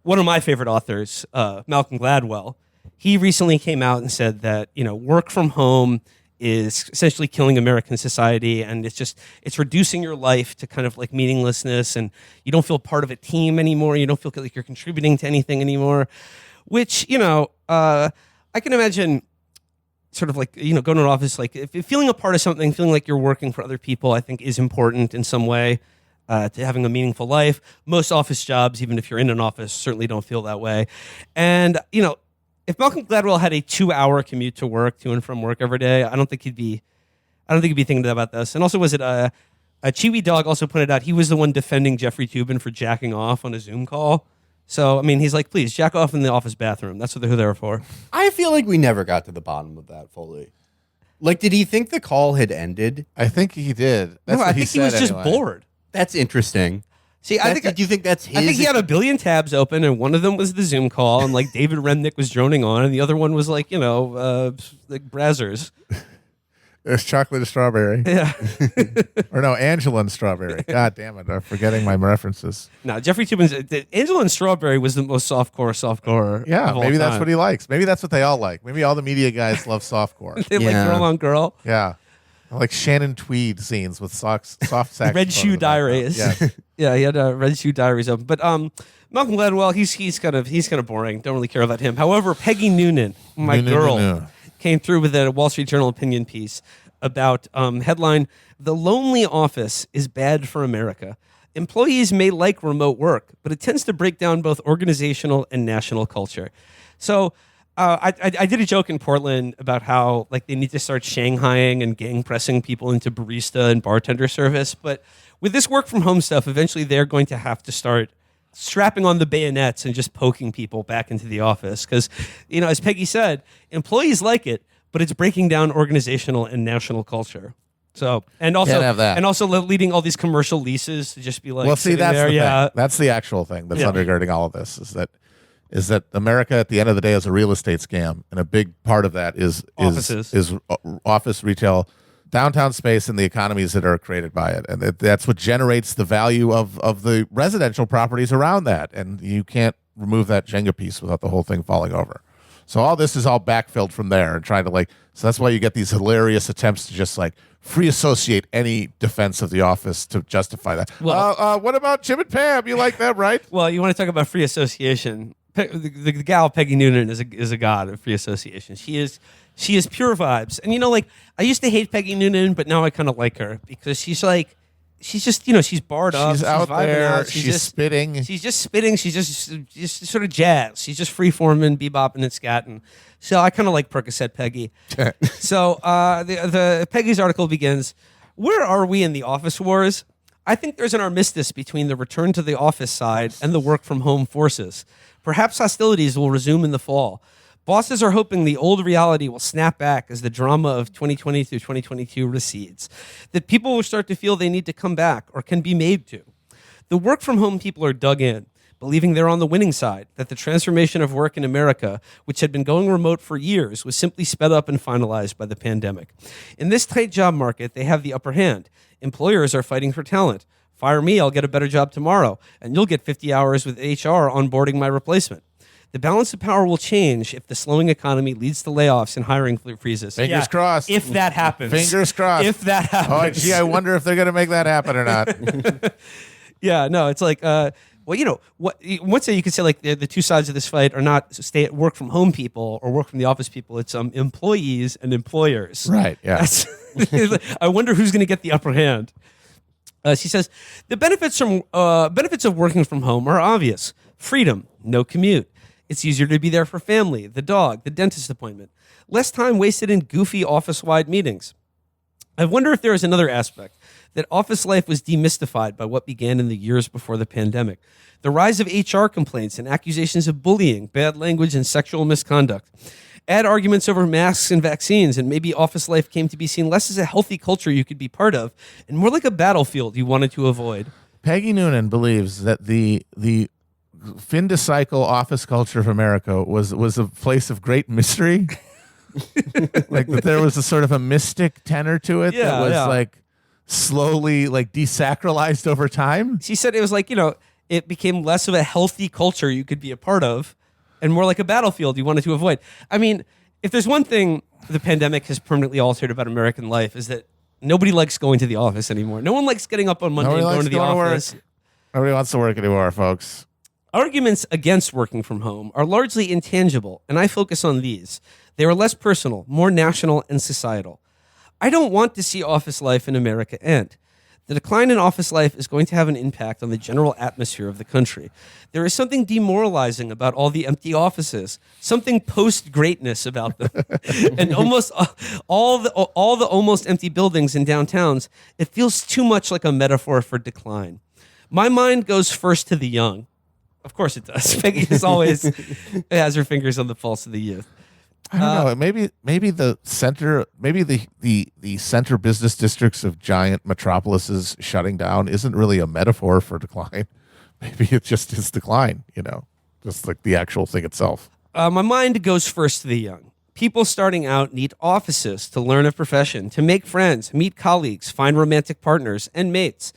of my favorite authors, Malcolm Gladwell, he recently came out and said that work from home is essentially killing American society, and it's reducing your life to kind of like meaninglessness, and you don't feel part of a team anymore. You don't feel like you're contributing to anything anymore, which I can imagine sort of like going to an office, like if feeling a part of something, feeling like you're working for other people, I think is important in some way to having a meaningful life. Most office jobs, even if you're in an office, certainly don't feel that way. And if Malcolm Gladwell had a 2-hour commute to work, to and from work every day, I don't think he'd be I don't think he'd be thinking about this. And also, was it Chewy Dog also pointed out he was the one defending Jeffrey Toobin for jacking off on a Zoom call. So, I mean, he's like, please, jack off in the office bathroom. That's what they're there for. I feel like we never got to the bottom of that fully. Like, did he think the call had ended? I think he did. That's No, what I think he was said just anyway. bored. That's interesting. See, I think Do you think that's his? I think he had a billion tabs open, and one of them was the Zoom call, and like David Remnick was droning on, and the other one was like, like Brazzers. There's chocolate and strawberry. Yeah. Or no, Angela and strawberry. God damn it. I'm forgetting my references. No, Jeffrey Toobin's Angela and Strawberry was the most softcore. Yeah, of all maybe that's time. what he likes. Maybe that's what they all like. Maybe all the media guys love softcore. They like Yeah. girl on girl. Yeah. I like Shannon Tweed scenes with soft saxophone. Red Shoe in the background. Diaries. Yes. Yeah, he had Red Shoe Diaries open. But Malcolm Gladwell, he's kind of boring. Don't really care about him. However, Peggy Noonan, my girl, came through with a Wall Street Journal opinion piece about headline: "The lonely office is bad for America. Employees may like remote work, but it tends to break down both organizational and national culture." So. I did a joke in Portland about how like they need to start shanghaiing and gang pressing people into barista and bartender service. But with this work from home stuff, eventually they're going to have to start strapping on the bayonets and just poking people back into the office. Because, as Peggy said, employees like it, but it's breaking down organizational and national culture. So, and also, Can't have that. and also leading all these commercial leases to just be like, Well, see, sitting that's there, the yeah. thing. That's the actual thing that's Yeah. undergirding all of this is that America at the end of the day is a real estate scam, and a big part of that is office retail, downtown space, and the economies that are created by it, and that's what generates the value of the residential properties around that, and you can't remove that Jenga piece without the whole thing falling over. So all this is all backfilled from there, and trying to so that's why you get these hilarious attempts to just free associate any defense of the office to justify that. Well- What about Jim and Pam? You like that, right? Well, you want to talk about free association? The gal Peggy Noonan is a god of free association. She is pure vibes. And I used to hate Peggy Noonan, but now I kind of like her because she's just she's barred up. She's out vibing there. out. She's spitting. She's just spitting. She's just sort of jazz. She's just freeforming, bebopping, and scatting. So I kind of like Percocet Peggy. So the Peggy's article begins: "Where are we in the office wars? I think there's an armistice between the return to the office side and the work from home forces. Perhaps hostilities will resume in the fall. Bosses are hoping the old reality will snap back as the drama of 2020 through 2022 recedes, that people will start to feel they need to come back or can be made to. The work from home people are dug in, believing they're on the winning side, that the transformation of work in America, which had been going remote for years, was simply sped up and finalized by the pandemic. In this tight job market, they have the upper hand. Employers are fighting for talent. Fire me, I'll get a better job tomorrow, and you'll get 50 hours with HR onboarding my replacement. The balance of power will change if the slowing economy leads to layoffs and hiring freezes." Fingers crossed. If that happens. Fingers crossed. If that happens. Oh, gee, I wonder if they're going to make that happen or not. Yeah, no, it's like, one say you could say the two sides of this fight are not work from home people or work from the office people. It's employees and employers. Right, yeah. I wonder who's going to get the upper hand. She says the benefits of working from home are obvious: freedom, no commute. It's easier to be there for family, the dog, the dentist appointment. Less time wasted in goofy office-wide meetings. I wonder if there is another aspect, that office life was demystified by what began in the years before the pandemic. The rise of HR complaints and accusations of bullying, bad language, and sexual misconduct. Add arguments over masks and vaccines, and maybe office life came to be seen less as a healthy culture you could be part of, and more like a battlefield you wanted to avoid. Peggy Noonan believes that the fin to cycle office culture of America was a place of great mystery. That there was a sort of a mystic tenor to it that was slowly desacralized over time. She said it was it became less of a healthy culture you could be a part of and more like a battlefield you wanted to avoid. I mean, if there's one thing the pandemic has permanently altered about American life is that nobody likes going to the office anymore. No one likes getting up on Monday and going to the office. Nobody wants to work anymore, folks. Arguments against working from home are largely intangible, and I focus on these. They are less personal, more national and societal. I don't want to see office life in America end. The decline in office life is going to have an impact on the general atmosphere of the country. There is something demoralizing about all the empty offices, something post-greatness about them. And almost all the almost empty buildings in downtowns, it feels too much like a metaphor for decline. My mind goes first to the young. Of course it does. Peggy is always has her fingers on the pulse of the youth. I don't know. Maybe the center, the center business districts of giant metropolises shutting down isn't really a metaphor for decline. Maybe it just is decline. Just like the actual thing itself. My mind goes first to the young. People starting out need offices to learn a profession, to make friends, meet colleagues, find romantic partners, and mates.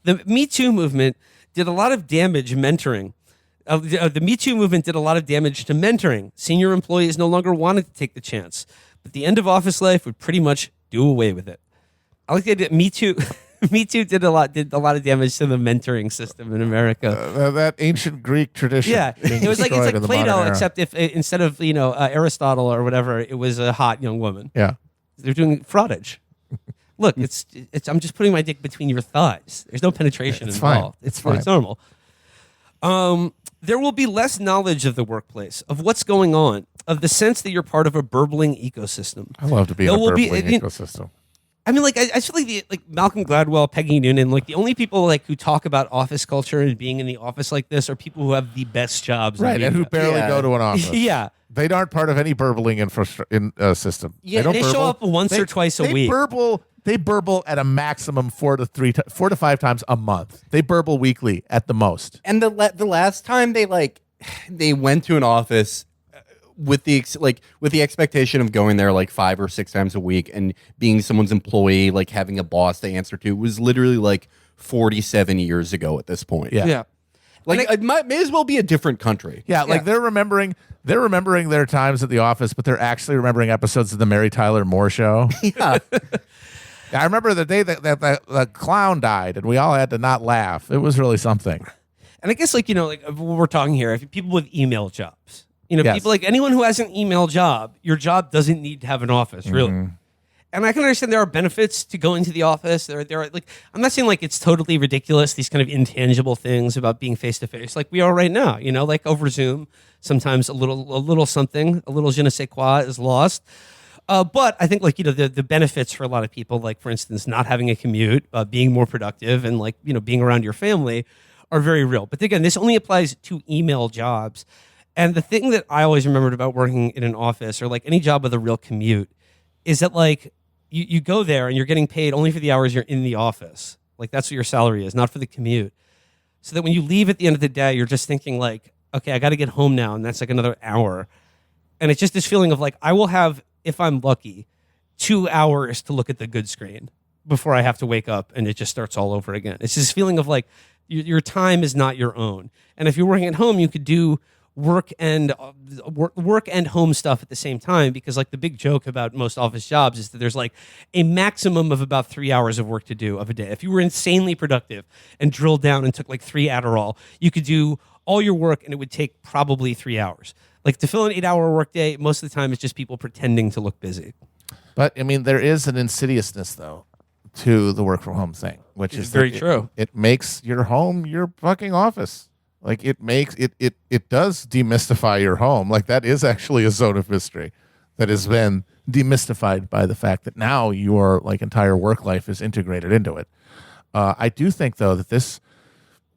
The Me Too movement did a lot of damage mentoring. The Me Too movement did a lot of damage to mentoring. Senior employees no longer wanted to take the chance, but the end of office life would pretty much do away with it. I like that Me Too. Me Too did a lot of damage to the mentoring system in America. That ancient Greek tradition. Yeah, it was like Plato, except if instead of Aristotle or whatever, it was a hot young woman. Yeah, they're doing fraudage. Look, it's. I'm just putting my dick between your thighs. There's no penetration involved. It's fine. It's normal. There will be less knowledge of the workplace, of what's going on, of the sense that you're part of a burbling ecosystem. I love to be in a burbling ecosystem. I mean, I feel like Malcolm Gladwell, Peggy Noonan, like the only people who talk about office culture and being in the office like this are people who have the best jobs, right? And who barely go to an office. Yeah, they aren't part of any burbling system. Yeah, they show up once or twice a week. They burble at a maximum 4 to 5 times a month. They burble weekly at the most. And the last time they went to an office with the expectation of going there 5 or 6 times a week and being someone's employee, having a boss they answer to, was literally 47 years ago at this point. Yeah. It may as well be a different country. Yeah, they're remembering their times at the office, but they're actually remembering episodes of the Mary Tyler Moore Show. Yeah. I remember the day that the clown died, and we all had to not laugh. It was really something. And I guess we're talking here, if people with email jobs, Yes. people anyone who has an email job, your job doesn't need to have an office, really. Mm-hmm. And I can understand there are benefits to going to the office. There are I'm not saying it's totally ridiculous, these kind of intangible things about being face to face, like we are right now. Over Zoom, sometimes a little something, a little je ne sais quoi is lost. But I think the benefits for a lot of people, for instance, not having a commute, being more productive, and being around your family, are very real. But again, this only applies to email jobs. And the thing that I always remembered about working in an office or any job with a real commute is that you go there and you're getting paid only for the hours you're in the office. That's what your salary is, not for the commute. So that when you leave at the end of the day, you're just thinking okay, I got to get home now, and that's another hour. And it's just this feeling of I will have, if I'm lucky, 2 hours to look at the good screen before I have to wake up and it just starts all over again. It's this feeling of your time is not your own. And if you're working at home, you could do work and home stuff at the same time, because the big joke about most office jobs is that there's a maximum of about 3 hours of work to do of a day. If you were insanely productive and drilled down and took 3 Adderall, you could do all your work and it would take probably 3 hours. To fill an 8-hour workday, most of the time it's just people pretending to look busy. But I mean, there is an insidiousness though to the work from home thing, which is very true. It makes your home your fucking office. It makes it does demystify your home. That is actually a zone of mystery that has been demystified by the fact that now your entire work life is integrated into it. I do think though that this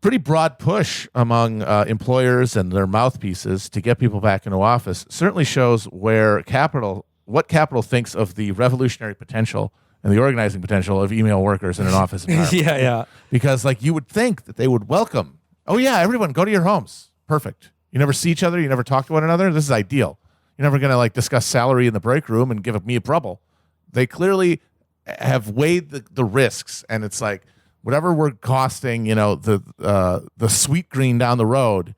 pretty broad push among employers and their mouthpieces to get people back into office certainly shows what capital thinks of the revolutionary potential and the organizing potential of email workers in an office environment. Yeah. Because you would think that they would welcome, oh yeah, everyone go to your homes. Perfect. You never see each other. You never talk to one another. This is ideal. You're never going to discuss salary in the break room and give me a Burble. They clearly have weighed the risks, and it's whatever we're costing, the sweet green down the road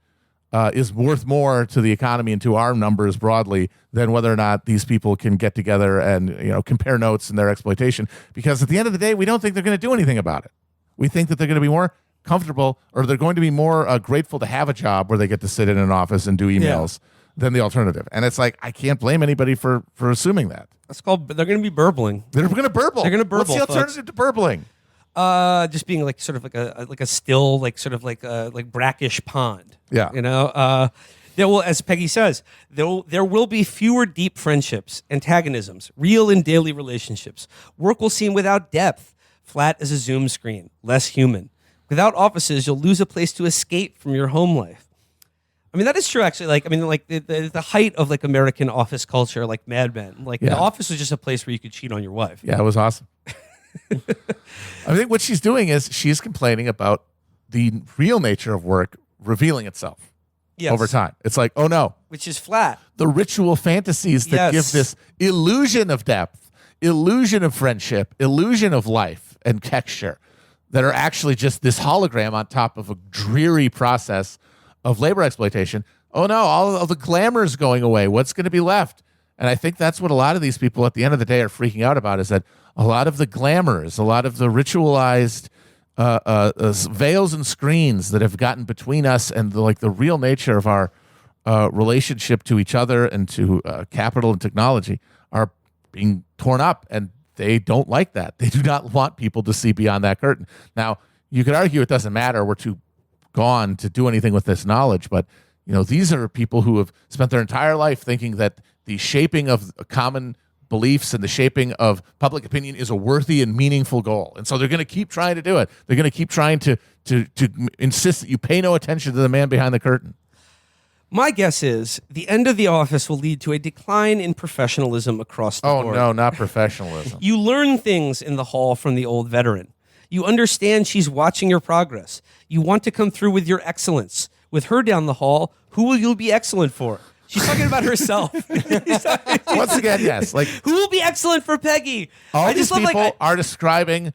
is worth more to the economy and to our numbers broadly than whether or not these people can get together and compare notes in their exploitation. Because at the end of the day, we don't think they're going to do anything about it. We think that they're going to be more comfortable, or they're going to be more grateful to have a job where they get to sit in an office and do emails than the alternative. And it's I can't blame anybody for assuming that. They're going to be burbling. They're going to burble. They're going to burble. What's the alternative to burbling? Just being like sort of like a still, like sort of like a brackish pond. Yeah. You know, there will, as Peggy says, there will be fewer deep friendships, antagonisms, real and daily relationships. Work will seem without depth, flat as a Zoom screen, less human. Without offices, you'll lose a place to escape from your home life. I mean, that is true, actually. Like, I mean, like the height of like American office culture, like Mad Men, like the office was just a place where you could cheat on your wife. Yeah, it was awesome. I think what she's doing is she's complaining about the real nature of work revealing itself over time. It's like, oh no, which is flat. The ritual fantasies that give this illusion of depth, illusion of friendship, illusion of life and texture that are actually just this hologram on top of a dreary process of labor exploitation. Oh no, all of the glamour is going away. What's going to be left? And I think that's what a lot of these people at the end of the day are freaking out about, is that a lot of the glamours, a lot of the ritualized veils and screens that have gotten between us and the real nature of our relationship to each other and to capital and technology are being torn up, and they don't like that. They do not want people to see beyond that curtain. Now, you could argue it doesn't matter. We're too gone to do anything with this knowledge, but these are people who have spent their entire life thinking that the shaping of common beliefs and the shaping of public opinion is a worthy and meaningful goal. And so they're going to keep trying to do it. They're going to keep trying to insist that you pay no attention to the man behind the curtain. My guess is the end of the office will lead to a decline in professionalism across the board. Oh, no, not professionalism. You learn things in the hall from the old veteran. You understand she's watching your progress. You want to come through with your excellence. With her down the hall, who will you be excellent for? She's talking about herself. Once again, yes. Like, who will be excellent for Peggy? All these people are describing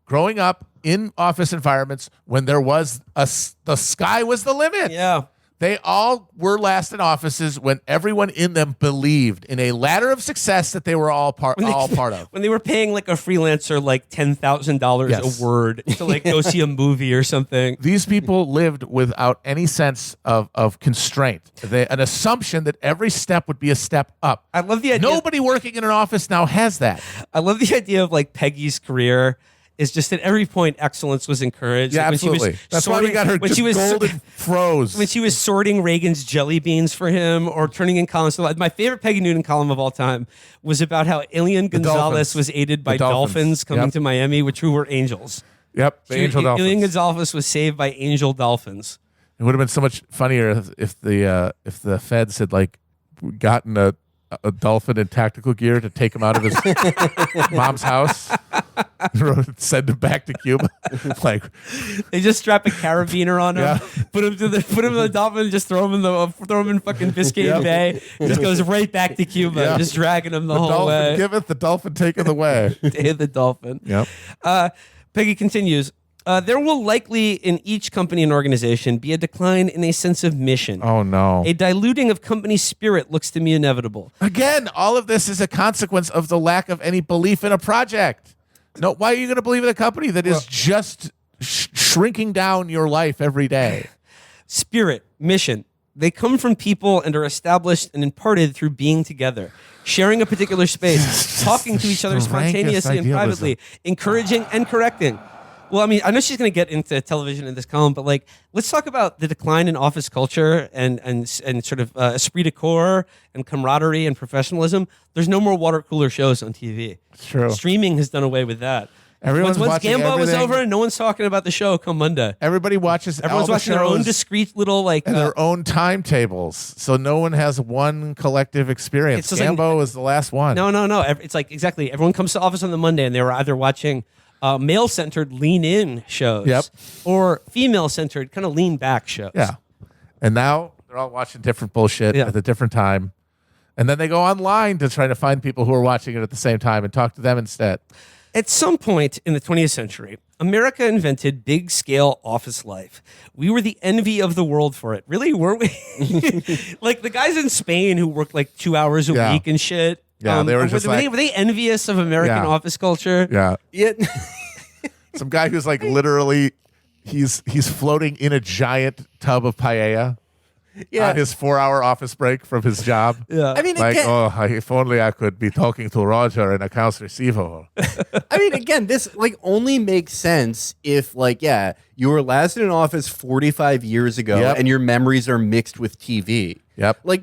growing up in office environments when there was the sky was the limit. Yeah. They all were last in offices when everyone in them believed in a ladder of success that they were all part of. When they were paying like a freelancer like $10,000 a word to like go see a movie or something. These people lived without any sense of constraint. An assumption that every step would be a step up. I love the idea. Nobody working in an office now has that. I love the idea of like Peggy's career is just at every point excellence was encouraged. Yeah, like absolutely. That's why we got her golden froze. When she was sorting Reagan's jelly beans for him or turning in columns. My favorite Peggy Noonan column of all time was about how Alien Gonzalez was aided by dolphins coming to Miami, which were angels. Yep, the angel dolphins. Alien Gonzalez was saved by angel dolphins. It would have been so much funnier if the feds had like gotten a dolphin in tactical gear to take him out of his mom's house, send him back to Cuba. Like, they just strap a carabiner on him, put him in the dolphin, just throw him in fucking Biscayne Bay. Just goes right back to Cuba, just dragging him the whole way. Dolphin giveth, the dolphin taketh away. Day of the dolphin. Yep. Peggy continues. There will likely in each company and organization be a decline in a sense of mission. Oh, no. A diluting of company spirit looks to me inevitable. Again, all of this is a consequence of the lack of any belief in a project. No, why are you going to believe in a company that is just shrinking down your life every day? Spirit, mission. They come from people and are established and imparted through being together, sharing a particular space, talking to each other spontaneously and privately, encouraging and correcting. Well, I mean, I know she's going to get into television in this column, but like, let's talk about the decline in office culture and sort of esprit de corps and camaraderie and professionalism. There's no more water cooler shows on TV. It's true. Streaming has done away with that. Once Gambo was over, no one's talking about the show come Monday. Everybody watches. Everyone's watching their own discrete little like and their own timetables, so no one has one collective experience. Gambo is the last one. No. It's like exactly. Everyone comes to office on the Monday, and they were either watching male-centered lean-in shows or female-centered kind of lean-back shows. Yeah. And now they're all watching different bullshit at a different time. And then they go online to try to find people who are watching it at the same time and talk to them instead. At some point in the 20th century, America invented big-scale office life. We were the envy of the world for it. Really, were we? Like the guys in Spain who worked like 2 hours a week and shit. Yeah, they were just were they envious of American office culture? Yeah. Yeah. Some guy who's like literally, he's floating in a giant tub of paella. on his 4-hour office break from his job. Yeah. I mean, Like, again, if only I could be talking to Roger in accounts receivable. I mean, again, this like only makes sense if you were last in an office 45 years ago Yep. and your memories are mixed with TV. Yep. Like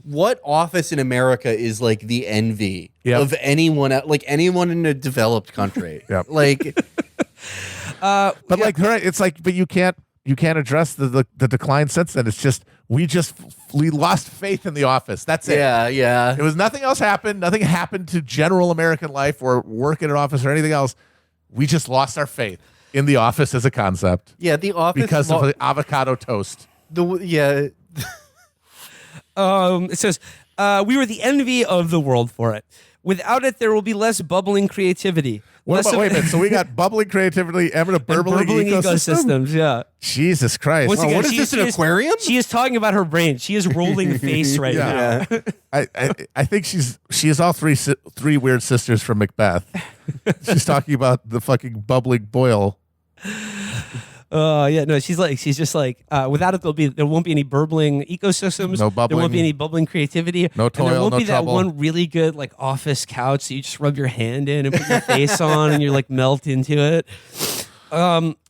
what office in America is like the envy of anyone anyone in a developed country? Yep. Like But like, right, it's like, but you can't address the decline since then. It's just we lost faith in the office. That's it. yeah. It was nothing else happened. Nothing happened to general American life or work in an office or anything else. We just lost our faith in the office as a concept Yeah, the office because of the avocado toast. It says, we were the envy of the world for it. Without it, there will be less bubbling creativity. Wait a minute. So we got bubbling creativity and burbling ecosystem? ecosystems. Yeah. Jesus Christ. Once again, what is this, an aquarium? She is talking about her brain. She is rolling face right now. I think she is all three weird sisters from Macbeth. She's talking about the fucking bubbling boil. Yeah, no, she's just like, without it, there won't be any burbling ecosystems. No bubbling. There won't be any bubbling creativity. No toil, and there won't no be trouble. that one really good like office couch that you just rub your hand in and put your face on and you're like melt into it.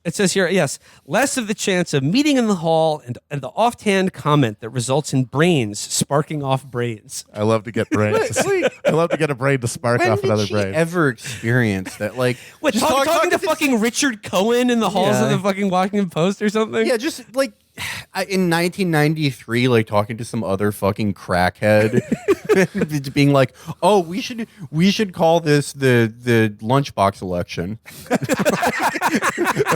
It says here, yes, less of the chance of meeting in the hall and the offhand comment that results in brains sparking off brains. I love to get brains. I love to get a brain to spark When off did another she brain. ever experience that? Like, What, just talking to this- fucking Richard Cohen in the halls Yeah. of the fucking Washington Post or something? Yeah, just like in 1993, like talking to some other fucking crackhead, being like, "Oh, we should call this the lunchbox election."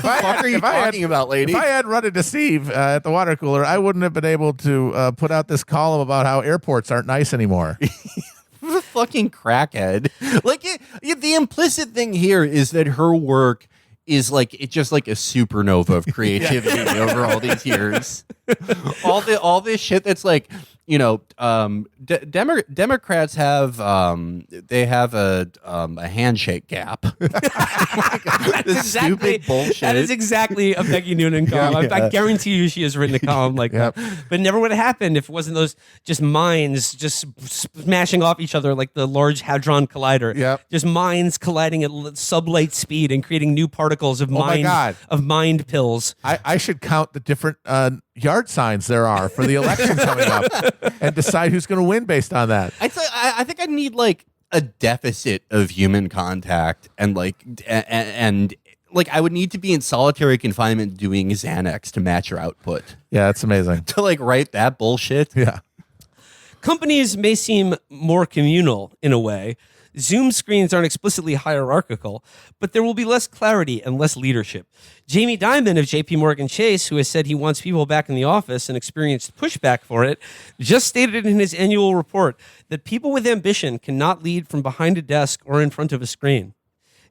What are you talking about, lady? If I had run into Steve at the water cooler, I wouldn't have been able to put out this column about how airports aren't nice anymore. The fucking crackhead. Like the implicit thing here is that her work is like it's just like a supernova of creativity over all these years. All this shit that's like, you know, Democrats have they have a handshake gap. This stupid bullshit. That is exactly a Peggy Noonan column. I guarantee you she has written a column like that. But it never would have happened if it wasn't those just minds just smashing off each other like the Large Hadron Collider. Yep. Just minds colliding at sublight speed and creating new particles of my God. mind pills. I should count the different yard signs there are for the election coming up and decide who's going to win based on that. I think I need like a deficit of human contact and like I would need to be in solitary confinement doing Xanax to match your output Yeah, that's amazing. to like write that bullshit. Yeah. Companies may seem more communal in a way. Zoom screens aren't explicitly hierarchical, but there will be less clarity and less leadership. Jamie Dimon of JP Morgan Chase, who has said he wants people back in the office and experienced pushback for it, just stated in his annual report that people with ambition cannot lead from behind a desk or in front of a screen.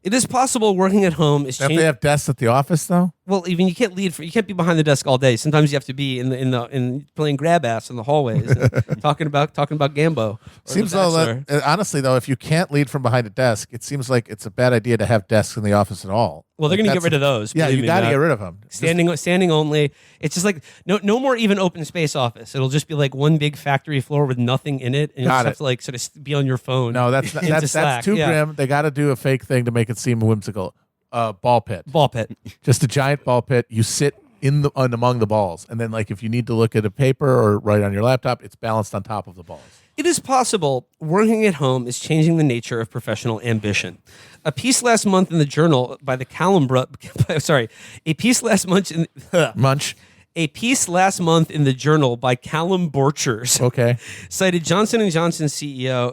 It is possible working at home is Don't changing. they have desks at the office though? Well, even you can't you can't be behind the desk all day. Sometimes you have to be in playing grab ass in the hallways, and talking about Gambo. or Seems The though Bachelor. that honestly though, if you can't lead from behind a desk, it seems like it's a bad idea to have desks in the office at all. Well, they're Like, going to get that's- rid of those. Yeah, believe you me, got to Matt. get rid of them. Standing only. It's just like no more even open space office. It'll just be like one big factory floor with nothing in it, and you Got just have it. to like sort of be on your phone. No, that's into that's Slack. too Yeah. grim. They got to do a fake thing to make it seem whimsical. Ball pit. Ball pit. Just a giant ball pit. You sit among the balls, and then like if you need to look at a paper or write on your laptop, it's balanced on top of the balls. It is possible working at home is changing the nature of professional ambition. A piece last month in the Journal by the a piece last month in Munch. A piece last month in the Journal by Callum Borchers Okay. cited Johnson & Johnson CEO,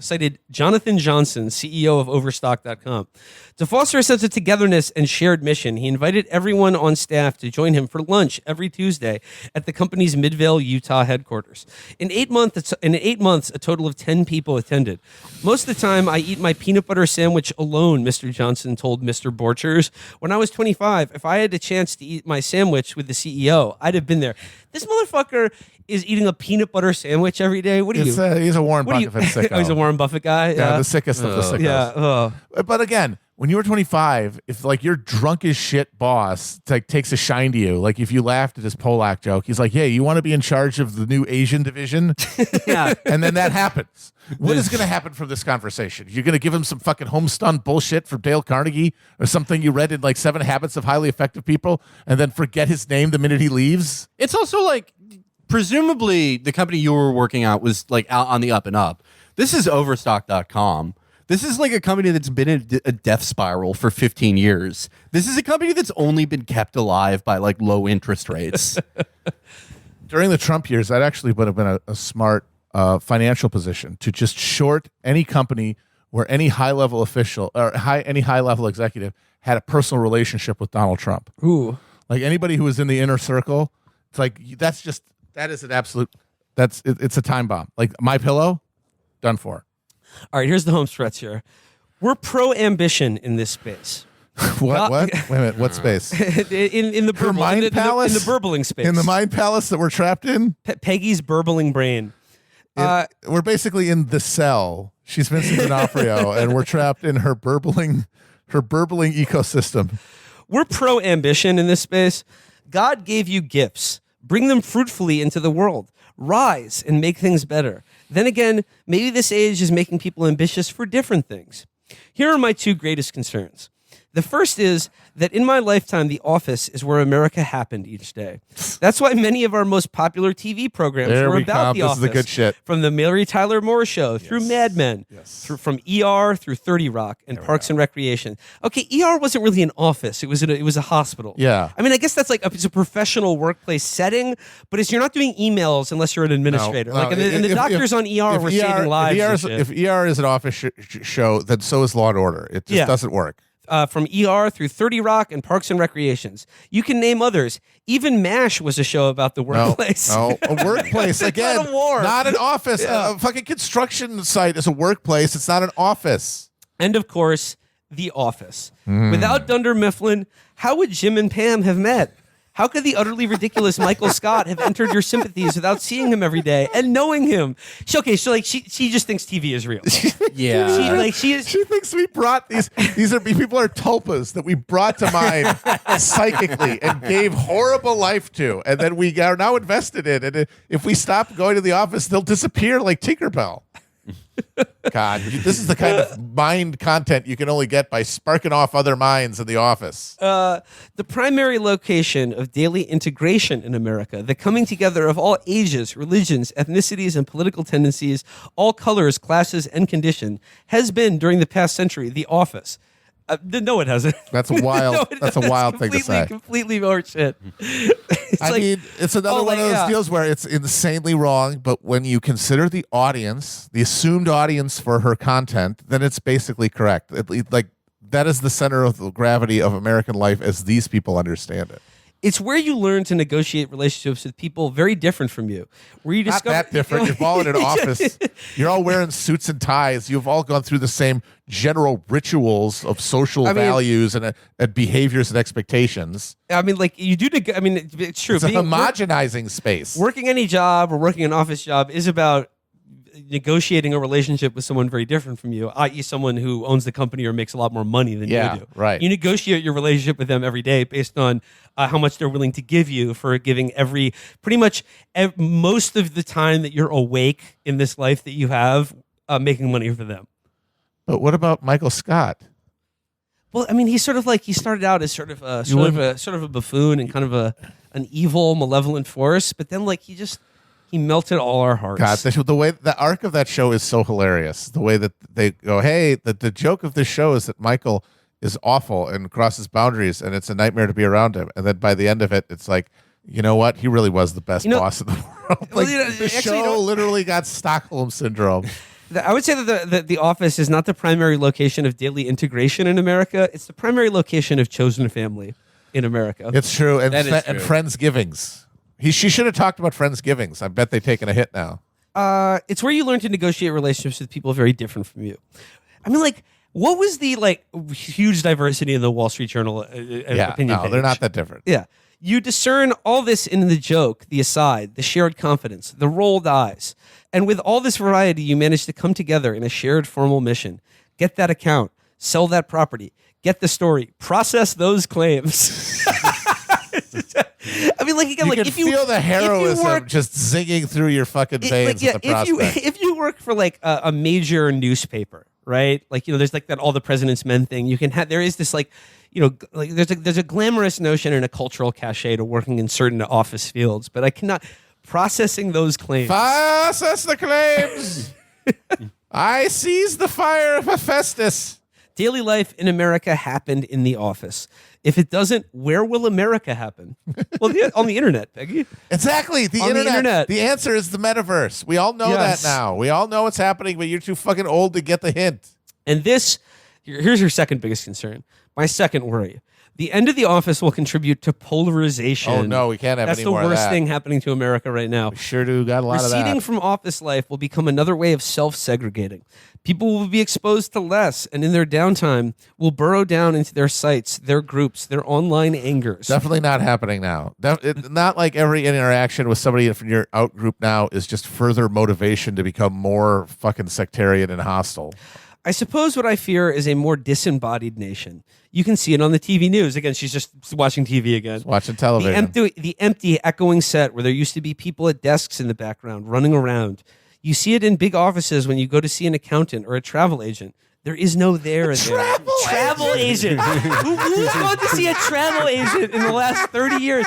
cited Jonathan Johnson, CEO of Overstock.com. To foster a sense of togetherness and shared mission, he invited everyone on staff to join him for lunch every Tuesday at the company's Midvale, Utah headquarters. In 8 months, a total of 10 people attended. Most of the time, I eat my peanut butter sandwich alone, Mr. Johnson told Mr. Borchers. When I was 25, if I had a chance to eat my sandwich with the CEO, I'd have been there. This motherfucker is eating a peanut butter sandwich every day. What are you? He's a Warren What are you? Buffett sicko. Oh, he's a Warren Buffett guy. Yeah, the sickest of the sickos. Yeah. Oh. But again, when you were 25, if like your drunk as shit boss like takes a shine to you, like if you laughed at his Polak joke, he's like, "Hey, you want to be in charge of the new Asian division?" Yeah. And then that happens. What is going to happen from this conversation? You're going to give him some fucking homespun bullshit from Dale Carnegie or something you read in like 7 Habits of Highly Effective People, and then forget his name the minute he leaves? It's also like, presumably the company you were working at was like out on the up and up. This is Overstock.com. This is like a company that's been in a death spiral for 15 years. This is a company that's only been kept alive by like low interest rates. During the Trump years, that actually would have been a smart financial position to just short any company where any high-level official or any high-level executive had a personal relationship with Donald Trump. Ooh. Like anybody who was in the inner circle, it's like that is an absolute. It's a time bomb. Like My Pillow, done for. All right, here's the home stretch here. We're pro-ambition in this space. What? Wait a minute. What space? in the Her burble, mind in the, palace? in the burbling space. In the mind palace that we're trapped in? Peggy's burbling brain. We're basically in the cell. She's Vincent D'Onofrio, and we're trapped in her burbling ecosystem. We're pro-ambition in this space. God gave you gifts. Bring them fruitfully into the world. Rise and make things better. Then again, maybe this age is making people ambitious for different things. Here are my 2 greatest concerns. The first is that in my lifetime, The Office is where America happened each day. That's why many of our most popular TV programs There were we about come. The This Office. is the good shit. From the Mary Tyler Moore Show, through Mad Men, from ER, through 30 Rock, and Parks and Recreation. Okay, ER wasn't really an office. It was a hospital. Yeah. I mean, I guess that's like it's a professional workplace setting, but you're not doing emails unless you're an administrator. No, and the doctors on ER were saving lives. If ER is an office show, then so is Law and Order. It just doesn't work. From ER through 30 Rock and Parks and Recreations. You can name others. Even MASH was a show about the workplace. No, a workplace. Again, not a war. Not an office. A fucking construction site is a workplace. It's not an office. And of course, The Office. Without Dunder Mifflin, how would Jim and Pam have met? How could the utterly ridiculous Michael Scott have entered your sympathies without seeing him every day and knowing him? She just thinks TV is real. Yeah. She thinks we brought these people are tulpas that we brought to mind psychically and gave horrible life to, and then we are now invested in. And if we stop going to the office, they'll disappear like Tinkerbell. God, this is the kind of mind content you can only get by sparking off other minds in the office. The primary location of daily integration in America, the coming together of all ages, religions, ethnicities, and political tendencies, all colors, classes, and condition, has been, during the past century, The Office. No, it hasn't. That's wild. No, that's a wild thing to say. Completely horseshit. It's another one of those deals where it's insanely wrong, but when you consider the audience, the assumed audience for her content, then it's basically correct. Like that is the center of the gravity of American life as these people understand it. It's where you learn to negotiate relationships with people very different from you. Where you Not discover that different. You're all in an office. You're all wearing suits and ties. You've all gone through the same general rituals of social values and behaviors and expectations. I mean, like you do. I mean, it's true. It's a homogenizing space. Working any job or working an office job is about negotiating a relationship with someone very different from you, i.e. someone who owns the company or makes a lot more money than you do. Right. You negotiate your relationship with them every day based on how much they're willing to give you for giving most of the time that you're awake in this life that you have, making money for them. But what about Michael Scott? Well, I mean, he started out as sort of a buffoon and kind of an evil, malevolent force, but then he melted all our hearts. God, the arc of that show is so hilarious. The way that they go, hey, the joke of this show is that Michael is awful and crosses boundaries, and it's a nightmare to be around him. And then by the end of it, it's like, you know what? He really was the best boss in the world. The show literally got Stockholm syndrome. I would say that the Office is not the primary location of daily integration in America. It's the primary location of chosen family in America. It's true, and That is true. and Friendsgivings. She should have talked about Friendsgivings. I bet they've taken a hit now. It's where you learn to negotiate relationships with people very different from you. I mean, what was the huge diversity in the Wall Street Journal opinion page? They're not that different. Yeah. You discern all this in the joke, the aside, the shared confidence, the rolled eyes. And with all this variety, you manage to come together in a shared formal mission. Get that account. sell that property, get the story, process those claims. I mean, like again, You like can if you feel the heroism work, just zigging through your fucking veins. At the prospect. if you work for like a major newspaper, right? Like, you know, there's like that All the President's Men thing. You can have, there is this like, you know, like there's a glamorous notion and a cultural cachet to working in certain office fields, but I cannot processing those claims. Process the claims. I seized the fire of Hephaestus. Daily life in America happened in the office. If it doesn't, where will America happen? Well, on the internet, Peggy. Exactly. The On the internet. The answer is the metaverse. We all know Yes. that now. We all know what's happening, but you're too fucking old to get the hint. And this, here's your second biggest concern. My second worry. The end of the office will contribute to polarization. Oh, no, we can't have That's any the more of worst that. thing happening to America right now. We sure do got a lot of Receding that. from office life will become another way of self-segregating. People will be exposed to less, and in their downtime, will burrow down into their sites, their groups, their online angers. Definitely not happening now. Not like every interaction with somebody from your out group now is just further motivation to become more fucking sectarian and hostile. I suppose what I fear is a more disembodied nation. You can see it on the TV news. Again, she's just watching TV again. Watching television. The empty, echoing set where there used to be people at desks in the background running around. You see it in big offices when you go to see an accountant or a travel agent. There is no there. Travel agent. Who's gone to see a travel agent in the last 30 years?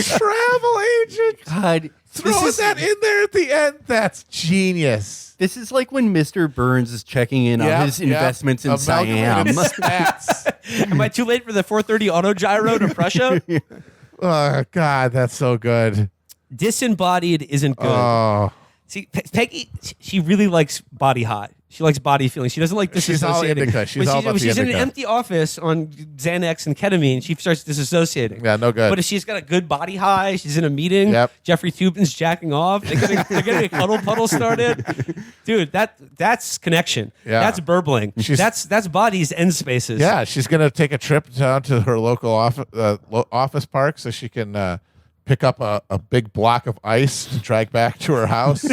Travel agent. God, Throwing that in there at the end. That's genius. this is like when Mr. Burns is checking in on his investments in Siam. Amalgamated stats. Am I too late for the 4:30 auto gyro to Prussia? Oh, God, that's so good. Disembodied isn't good. Oh, See, Peggy, she really likes body hot. She likes body feeling. She doesn't like She's all disassociating. indica. She's all about when the she's in an indica. empty office on Xanax and ketamine, she starts disassociating. yeah, no good. But if she's got a good body high, she's in a meeting, Yep. Jeffrey Tubin's jacking off, they're getting a cuddle puddle started. Dude, that's connection. Yeah. That's burbling. She's- That's bodies end spaces. Yeah, she's going to take a trip down to her local office park so she can pick up a big block of ice to drag back to her house.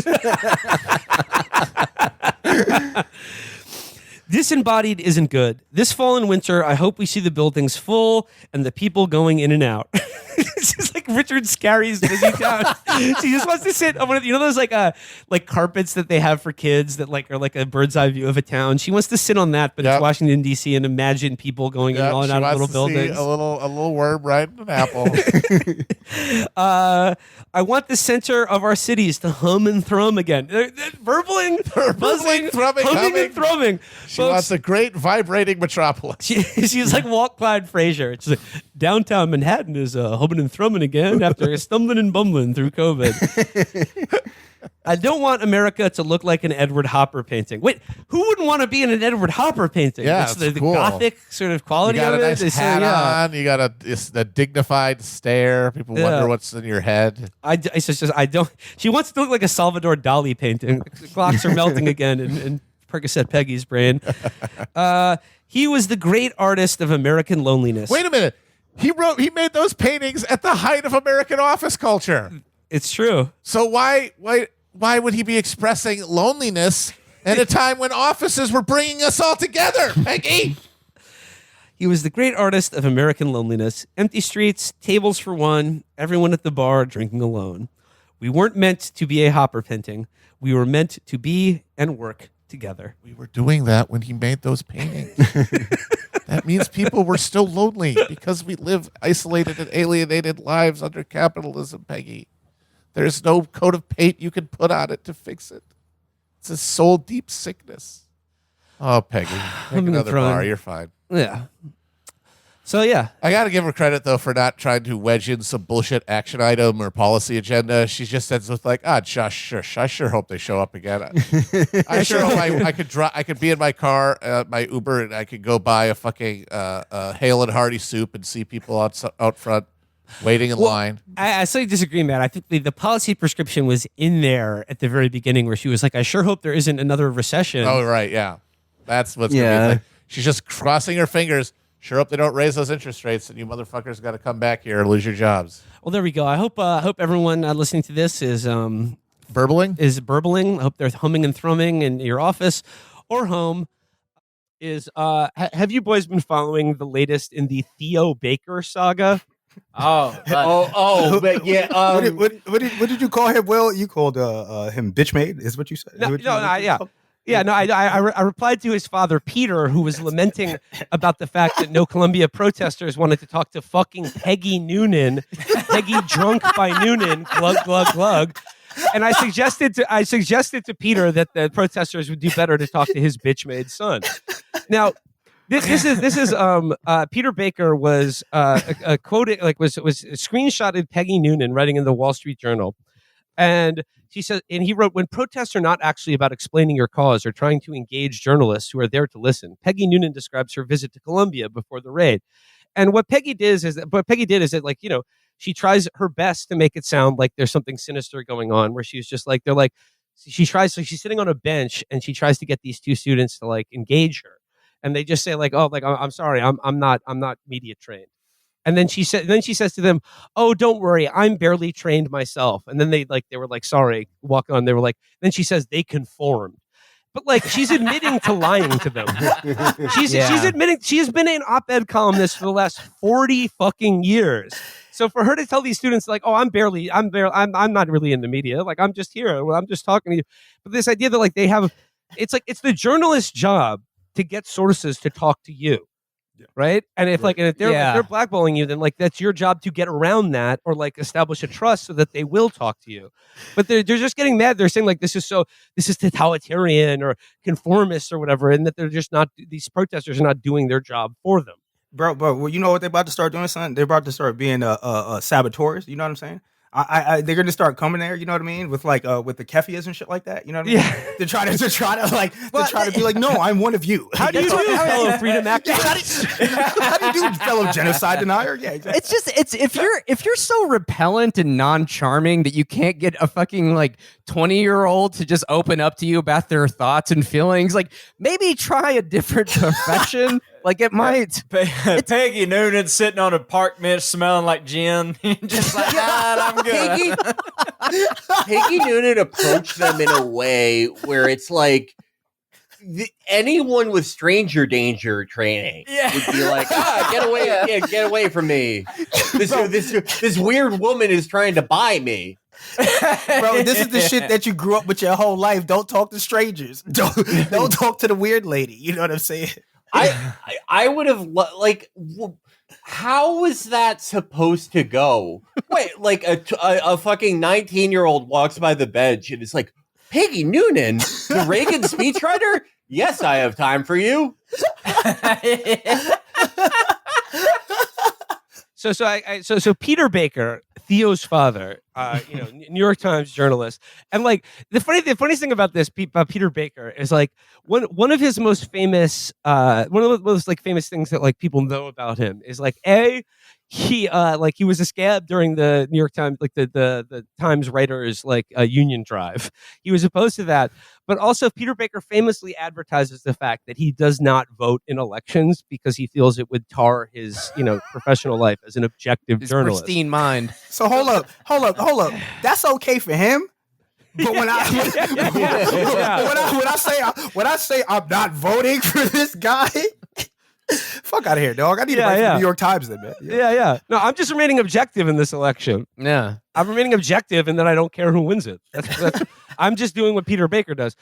Disembodied isn't good. This fall and winter, I hope we see the buildings full and the people going in and out. It's just like Richard Scarry's busy town. She just wants to sit on one of, you know, those like carpets that they have for kids that like are like a bird's eye view of a town. She wants to sit on that, but Yep. it's Washington D.C. and imagine people going in Yep, and she out of wants little to see buildings. a little worm riding an apple. I want the center of our cities to hum and thrum again. They're burbling, buzzing, thrumming, humming humming. and thrumming. She wants a great vibrating metropolis. She's like Walt Clyde Frazier. She's like, downtown Manhattan is humming and thrumming again after stumbling and bumbling through COVID. I don't want America to look like an Edward Hopper painting. Wait, who wouldn't want to be in an Edward Hopper painting? Yeah, It's it's the cool. Gothic sort of You quality got of a it. nice They say, hat yeah. on. You got a dignified stare. People wonder what's in your head. It's just I don't. She wants to look like a Salvador Dali painting. The clocks are melting again in Percocet Peggy's brain. He was the great artist of American loneliness. Wait a minute. He made those paintings at the height of American office culture. It's true. So why would he be expressing loneliness at a time when offices were bringing us all together, Peggy? He was the great artist of American loneliness. Empty streets, tables for one, everyone at the bar drinking alone. We weren't meant to be a Hopper painting. We were meant to be and work together. We were doing that when he made those paintings. That means people were still lonely because we live isolated and alienated lives under capitalism, Peggy. There's no coat of paint you can put on it to fix it. It's a soul deep sickness. Oh, Peggy, take another bar. You're fine. Yeah. So, yeah. I got to give her credit, though, for not trying to wedge in some bullshit action item or policy agenda. She just said something like, shush. I sure hope they show up again. I sure hope I could be in my car, my Uber, and I could go buy a fucking Hale and Hearty soup and see people out front waiting in line. I slightly disagree, Matt. I think the policy prescription was in there at the very beginning where she was like, I sure hope there isn't another recession. Oh, right, yeah. That's what's going to be like. She's just crossing her fingers. Sure hope they don't raise those interest rates, and you motherfuckers got to come back here and lose your jobs. Well, there we go. I hope everyone listening to this is Burbling? Is burbling. I hope they're humming and thrumming in your office or home is have you boys been following the latest in the Theo Baker saga? But yeah. What did you call him? Will, you called him bitch made? Is what you said? I replied to his father Peter, who was lamenting about the fact that no Columbia protesters wanted to talk to fucking Peggy Noonan, Peggy drunk by Noonan, glug glug glug. And I suggested to Peter that the protesters would do better to talk to his bitch made son. Now, this is Peter Baker was quoted, like was screenshotted Peggy Noonan writing in the Wall Street Journal, and she said, and he wrote, when protests are not actually about explaining your cause or trying to engage journalists who are there to listen. Peggy Noonan describes her visit to Columbia before the raid, and what Peggy did is that like, you know, she tries her best to make it sound like there's something sinister going on, where she's just like, she's sitting on a bench and she tries to get these two students to like engage her. And they just say like, oh, like, I'm sorry, I'm not media trained. And then she says to them, oh, don't worry, I'm barely trained myself. And then they were like, sorry, walk on. They were like, then she says they conformed. But like, she's admitting to lying to them. She's admitting she has been an op-ed columnist for the last 40 fucking years. So for her to tell these students like, oh, I'm not really in the media. Like, I'm just here. I'm just talking to you. But this idea that like it's the journalist's job to get sources to talk to you. Yeah. Right. And if they're blackballing you, then like that's your job to get around that or like establish a trust so that they will talk to you. But they're just getting mad. They're saying like this is totalitarian or conformist or whatever, and that they're just not, these protesters are not doing their job for them. Bro, well, you know what they're about to start doing, son? They're about to start being saboteurs. You know what I'm saying? They're going to start coming there, you know what I mean, with with the kefias and shit like that, you know what I mean? Yeah. To try to be like, no, I'm one of you. How do you do, fellow freedom activists? How do you do, fellow genocide denier? Yeah, exactly. It's if you're so repellent and non-charming that you can't get a fucking like 20-year-old to just open up to you about their thoughts and feelings, like maybe try a different profession. Like it might. Peggy Noonan sitting on a park bench smelling like gin. Just like, I'm good. Peggy Noonan approached them in a way where it's like anyone with stranger danger training would be like, get away from me. This weird woman is trying to buy me. Bro, this is the shit that you grew up with your whole life. Don't talk to strangers. Don't talk to the weird lady. You know what I'm saying? I would have how was that supposed to go? Wait, like a fucking 19-year-old walks by the bench and it's like, Peggy Noonan, the Reagan speechwriter? Yes, I have time for you. So Peter Baker, Theo's father, New York Times journalist, and like the funniest thing about Peter Baker is like one of his most famous famous things that like people know about him is like he was a scab during the New York Times, like the Times writers union drive. He was opposed to that, but also Peter Baker famously advertises the fact that he does not vote in elections because he feels it would tar his professional life as an objective journalist. Pristine mind. So hold up. That's okay for him. But when I say I'm not voting for this guy. Fuck out of here, dog. I need to write for the New York Times then, man. Yeah. No, I'm just remaining objective in this election. Yeah. I'm remaining objective in that I don't care who wins it. That's I'm just doing what Peter Baker does.